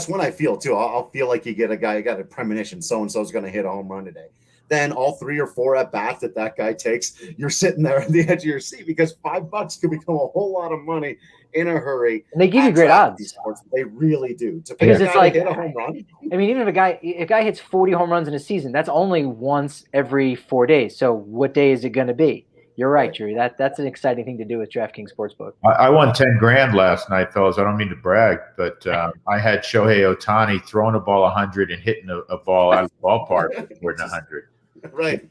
[SPEAKER 1] one I feel too. I'll feel like you get a guy, you got a premonition, so and so is going to hit a home run today. Then all 3 or 4 at bats that guy takes, you're sitting there at the edge of your seat, because $5 can become a whole lot of money in a hurry.
[SPEAKER 3] And they give you great odds.
[SPEAKER 1] Sports, they really do. To
[SPEAKER 3] because it's like
[SPEAKER 1] hit a home run.
[SPEAKER 3] I mean, even if a guy hits 40 home runs in a season, that's only once every 4 days. So what day is it going to be? You're right, Drew. That's an exciting thing to do with DraftKings Sportsbook.
[SPEAKER 2] I won $10,000 last night, fellas. I don't mean to brag, but I had Shohei Ohtani throwing a ball 100 and hitting a ball out of the ballpark more than 100.
[SPEAKER 1] Right.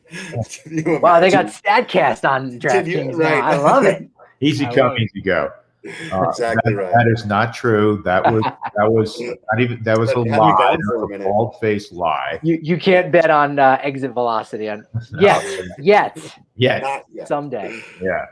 [SPEAKER 3] Wow, they got StatCast on DraftKings. Right. I love it.
[SPEAKER 2] Easy come, easy go.
[SPEAKER 1] Exactly right.
[SPEAKER 2] That is not true. That was not even that was a lie. A bald-faced lie.
[SPEAKER 3] You can't bet on exit velocity on yet.
[SPEAKER 1] Not yet.
[SPEAKER 3] Someday.
[SPEAKER 2] Yeah.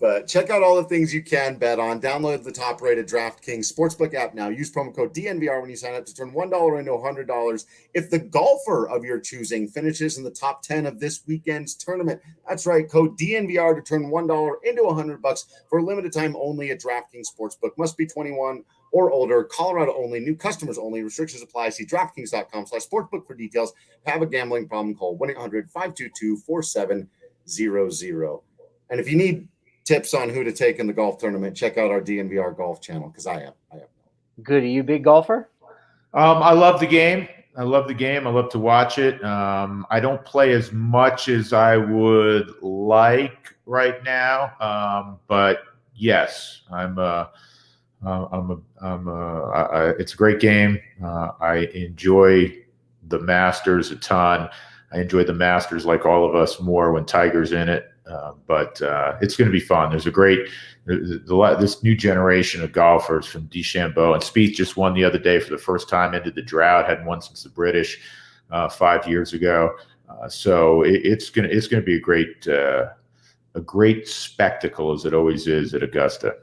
[SPEAKER 1] But check out all the things you can bet on. Download the top-rated DraftKings Sportsbook app now. Use promo code DNVR when you sign up to turn $1 into $100 if the golfer of your choosing finishes in the top 10 of this weekend's tournament. That's right, code DNVR to turn $1 into $100 for a limited time only at DraftKings Sportsbook. Must be 21 or older. Colorado only. New customers only. Restrictions apply. See DraftKings.com/sportsbook for details. Have a gambling problem? Call 1-800-522-4700. And if you need tips on who to take in the golf tournament, check out our DNVR golf channel because I am.
[SPEAKER 3] Good. Are you a big golfer?
[SPEAKER 2] I love the game. I love to watch it. I don't play as much as I would like right now. But yes, it's a great game. I enjoy the Masters a ton. I enjoy the Masters like all of us more when Tiger's in it. But it's going to be fun. There's this new generation of golfers from DeChambeau, and Spieth just won the other day for the first time into the drought. Hadn't won since the British 5 years ago. So it's going to be a great spectacle, as it always is at Augusta.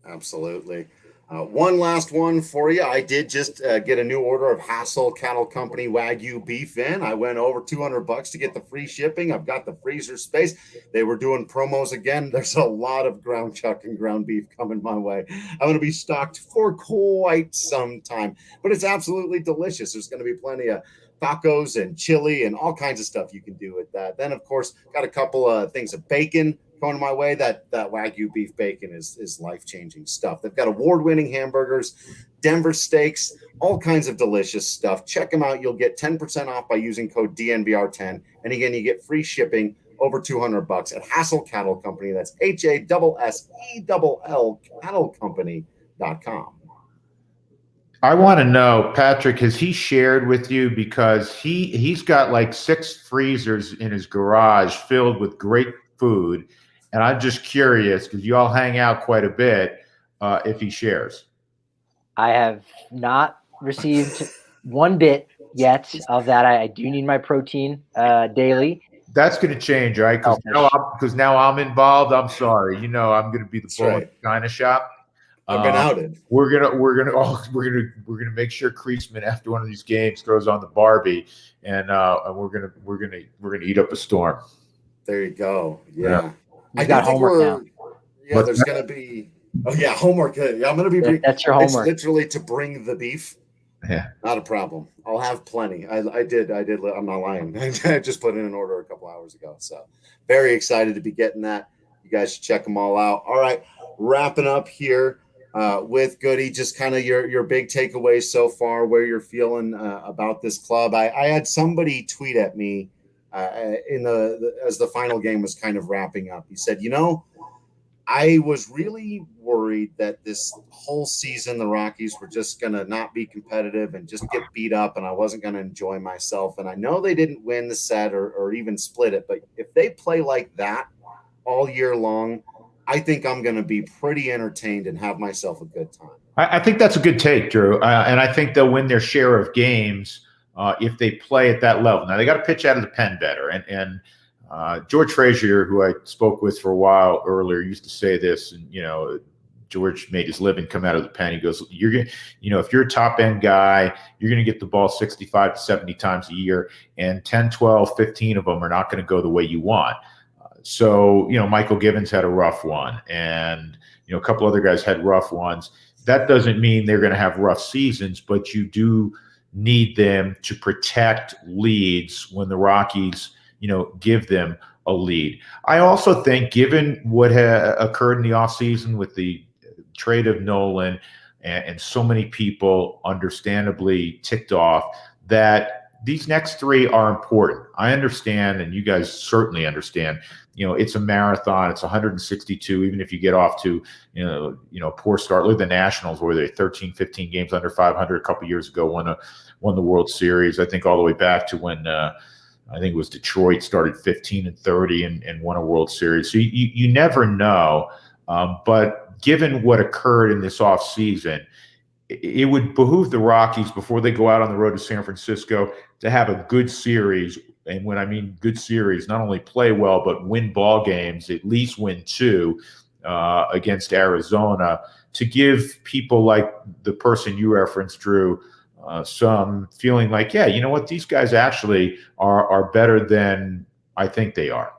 [SPEAKER 1] Absolutely. One last one for you. I did just get a new order of Hassel Cattle Company Wagyu beef in. I went over $200 to get the free shipping. I've got the freezer space. They were doing promos again. There's a lot of ground chuck and ground beef coming my way. I'm going to be stocked for quite some time, but it's absolutely delicious. There's going to be plenty of tacos and chili and all kinds of stuff you can do with that. Then, of course, got a couple of things of bacon going my way. That Wagyu beef bacon is life-changing stuff. They've got award-winning hamburgers, Denver steaks, all kinds of delicious stuff. Check them out. You'll get 10% off by using code DNVR10. And again, you get free shipping over $200 at Hassel Cattle Company. That's HASSELL cattlecompany.com.
[SPEAKER 2] I want to know, Patrick, has he shared with you, because he's got like 6 freezers in his garage filled with great food. And I'm just curious, because you all hang out quite a bit, if he shares.
[SPEAKER 3] I have not received one bit yet of that. I do need my protein daily.
[SPEAKER 2] That's going to change, right? Because now I'm involved. I'm sorry. I'm going to be the bull in the China shop.
[SPEAKER 1] I've been outed.
[SPEAKER 2] We're gonna make sure Creasman after one of these games throws on the Barbie, and we're gonna eat up a storm.
[SPEAKER 1] There you go. Yeah.
[SPEAKER 3] I got homework now.
[SPEAKER 1] Yeah, there's going to be homework. Yeah, I'm going to be.
[SPEAKER 3] That's your homework.
[SPEAKER 1] It's literally to bring the beef.
[SPEAKER 2] Yeah,
[SPEAKER 1] not a problem. I'll have plenty. I did. I'm not lying. I just put in an order a couple hours ago. So very excited to be getting that. You guys should check them all out. All right, wrapping up here with Goody. Just kind of your big takeaways so far, where you're feeling about this club. I had somebody tweet at me as the final game was kind of wrapping up. He said, I was really worried that this whole season the Rockies were just going to not be competitive and just get beat up, and I wasn't going to enjoy myself. And I know they didn't win the set or even split it, but if they play like that all year long, I think I'm going to be pretty entertained and have myself a good time.
[SPEAKER 2] I think that's a good take, Drew. And I think they'll win their share of games if they play at that level. Now, they got to pitch out of the pen better. And George Frazier, who I spoke with for a while earlier, used to say this. And, George made his living come out of the pen. He goes, "You're going, if you're a top end guy, you're going to get the ball 65 to 70 times a year, and 10, 12, 15 of them are not going to go the way you want." So, Michael Givens had a rough one, and, a couple other guys had rough ones. That doesn't mean they're going to have rough seasons, but you do need them to protect leads when the Rockies, give them a lead. I also think, given what occurred in the offseason with the trade of Nolan and so many people understandably ticked off, that these next 3 are important. I understand, and you guys certainly understand, it's a marathon. It's 162, even if you get off to, a poor start. Look at the Nationals, where they 13, 15 games under 500 a couple years ago, won the World Series. I think all the way back to when I think it was Detroit, started 15-30 and won a World Series. So you never know. But given what occurred in this offseason, it would behoove the Rockies, before they go out on the road to San Francisco, to have a good series. And when I mean good series, not only play well, but win ball games, at least win 2 against Arizona, to give people like the person you referenced, Drew, some feeling like, yeah, you know what, these guys actually are better than I think they are.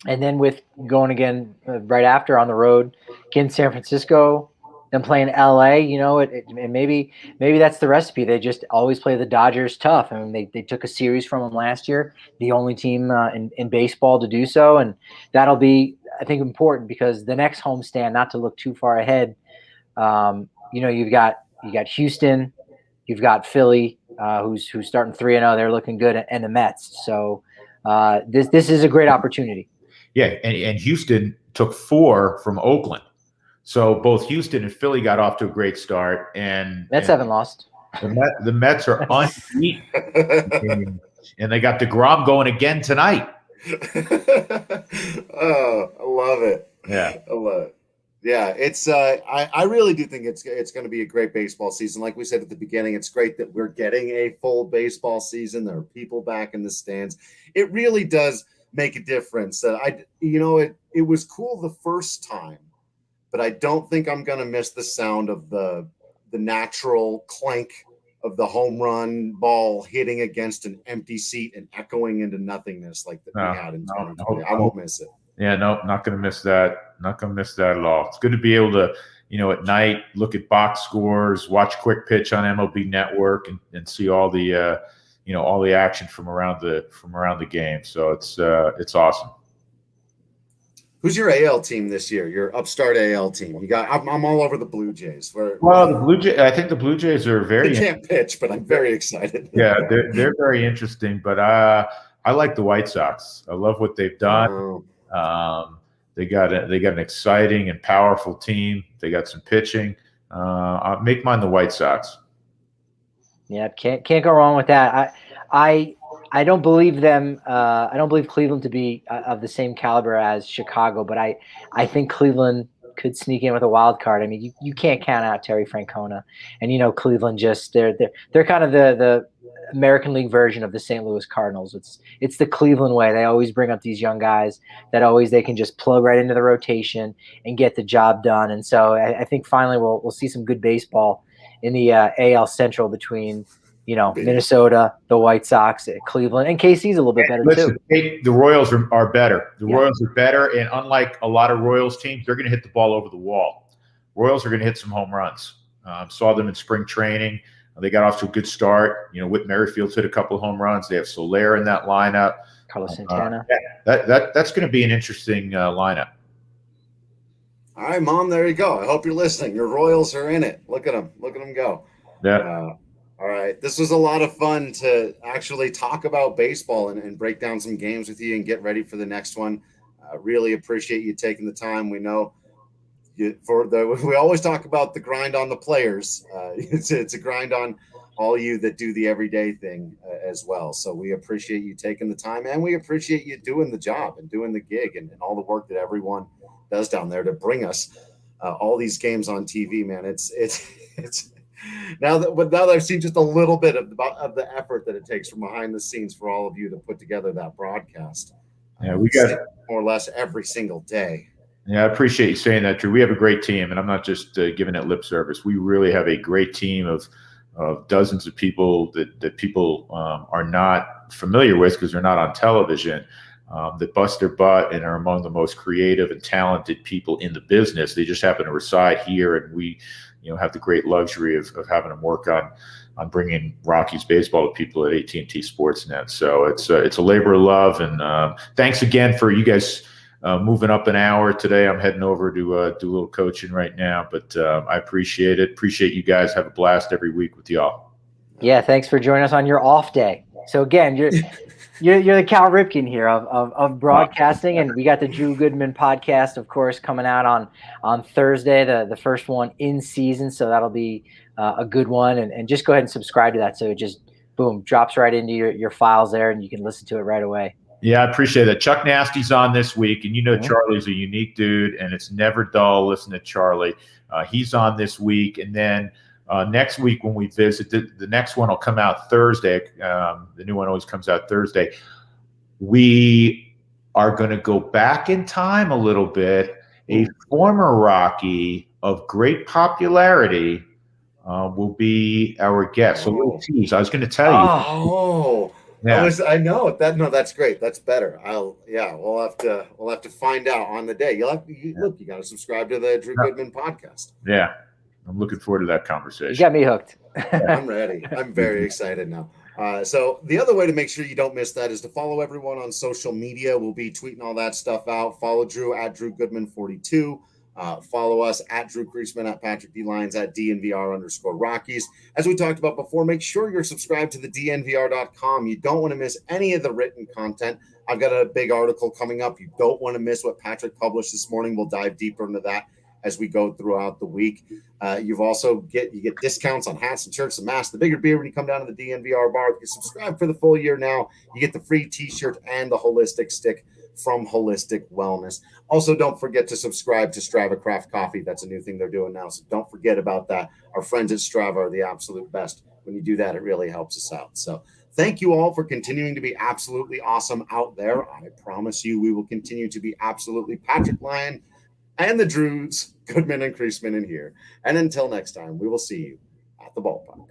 [SPEAKER 3] And then with going again right after on the road against San Francisco, then playing LA, and maybe that's the recipe. They just always play the Dodgers tough. I mean, they took a series from them last year, the only team in baseball to do so, and that'll be, I think, important, because the next homestand, not to look too far ahead, you've got Houston, you've got Philly, who's starting 3-0. They're looking good, and the Mets. So this is a great opportunity.
[SPEAKER 2] Yeah, and Houston took 4 from Oakland. So both Houston and Philly got off to a great start. And
[SPEAKER 3] Mets haven't lost.
[SPEAKER 2] The Mets are unbeaten. And they got DeGrom going again tonight.
[SPEAKER 1] Oh, I love it.
[SPEAKER 2] Yeah.
[SPEAKER 1] I love it. Yeah, it's I really do think it's going to be a great baseball season. Like we said at the beginning, it's great that we're getting a full baseball season. There are people back in the stands. It really does make a difference. That it was cool the first time, but I don't think I'm going to miss the sound of the natural clank of the home run ball hitting against an empty seat and echoing into nothingness like that we had in 2020. I won't miss it.
[SPEAKER 2] Yeah, no, not going to miss that. Not going to miss that at all. It's good to be able to, at night, look at box scores, watch Quick Pitch on MLB Network, and see all the, all the action from around the game. So it's awesome.
[SPEAKER 1] Who's your AL team this year? Your upstart AL team. You got. I'm all over the Blue Jays.
[SPEAKER 2] The Blue Jays. I think the Blue Jays are very.
[SPEAKER 1] They can't pitch, but I'm very excited.
[SPEAKER 2] Yeah, they're very interesting. But I like the White Sox. I love what they've done. They got an exciting and powerful team. They got some pitching. I'll make mine the White Sox. Yeah,
[SPEAKER 3] can't go wrong with that. I don't believe them. I don't believe Cleveland to be of the same caliber as Chicago, but I think Cleveland could sneak in with a wild card. I mean, you can't count out Terry Francona, and Cleveland just they're kind of the American League version of the St. Louis Cardinals. It's the Cleveland way. They always bring up these young guys that they can just plug right into the rotation and get the job done. And so I think finally we'll see some good baseball in the AL Central between Minnesota, the White Sox, Cleveland, and KC's a little bit better too.
[SPEAKER 2] The Royals are better. The Royals are better, and unlike a lot of Royals teams, they're going to hit the ball over the wall. Royals are going to hit some home runs. Saw them in spring training. They got off to a good start. Whit Merrifield's hit a couple of home runs. They have Soler in that lineup.
[SPEAKER 3] Carlos Santana.
[SPEAKER 2] That's going to be an interesting lineup.
[SPEAKER 1] All right, Mom, there you go. I hope you're listening. Your Royals are in it. Look at them. Look at them go.
[SPEAKER 2] Yeah.
[SPEAKER 1] All right. This was a lot of fun to actually talk about baseball and break down some games with you and get ready for the next one. Really appreciate you taking the time. We know we always talk about the grind on the players. It's a grind on all you that do the everyday thing as well. So we appreciate you taking the time, and we appreciate you doing the job and doing the gig and all the work that everyone does down there to bring us all these games on TV, man. It's now that I've seen just a little bit of the effort that it takes from behind the scenes for all of you to put together that broadcast.
[SPEAKER 2] Yeah, we got
[SPEAKER 1] more or less every single day.
[SPEAKER 2] Yeah, I appreciate you saying that, Drew. We have a great team, and I'm not just giving it lip service. We really have a great team of dozens of people that people are not familiar with because they're not on television, that bust their butt and are among the most creative and talented people in the business. They just happen to reside here, and we have the great luxury of having them work on bringing Rockies baseball to people at AT&T SportsNet. So it's a labor of love, and thanks again for you guys moving up an hour today. I'm heading over to do a little coaching right now, but I appreciate it. Appreciate you guys. Have a blast every week with y'all.
[SPEAKER 3] Yeah, thanks for joining us on your off day. So again, you're the Cal Ripken here of broadcasting, and we got the Drew Goodman podcast, of course, coming out on Thursday, the first one in season. So that'll be a good one, and just go ahead and subscribe to that. So it just boom, drops right into your files there, and you can listen to it right away.
[SPEAKER 2] Yeah, I appreciate that. Chuck Nasty's on this week, and Charlie's a unique dude, and it's never dull listening to Charlie. He's on this week, and then next week when we visit, the next one will come out Thursday. The new one always comes out Thursday. We are going to go back in time a little bit. A former Rocky of great popularity will be our guest. So we'll tease. I was going to tell you.
[SPEAKER 1] Oh. Yeah. I know that. No, that's great. That's better. We'll have to find out on the day. You got to subscribe to the Drew Goodman podcast.
[SPEAKER 2] Yeah. I'm looking forward to that conversation.
[SPEAKER 3] You got me hooked.
[SPEAKER 1] I'm ready. I'm very excited now. So the other way to make sure you don't miss that is to follow everyone on social media. We'll be tweeting all that stuff out. Follow Drew at Drew Goodman 42. Follow us at Drew Creasman, at Patrick D. Lyons, at DNVR_Rockies. As we talked about before, make sure you're subscribed to the DNVR.com. You don't want to miss any of the written content. I've got a big article coming up. You don't want to miss what Patrick published this morning. We'll dive deeper into that as we go throughout the week. You get discounts on hats and shirts and masks, the bigger beer when you come down to the DNVR bar. If you subscribe for the full year now, you get the free t-shirt and the holistic stick from Holistic Wellness. Also, don't forget to subscribe to Strava Craft Coffee. That's a new thing they're doing now, so don't forget about that. Our friends at Strava are the absolute best. When you do that, it really helps us out. So thank you all for continuing to be absolutely awesome out there. I promise you we will continue to be absolutely Patrick Lyon and the Drews, Goodman and Creasman in here. And until next time, we will see you at the ballpark.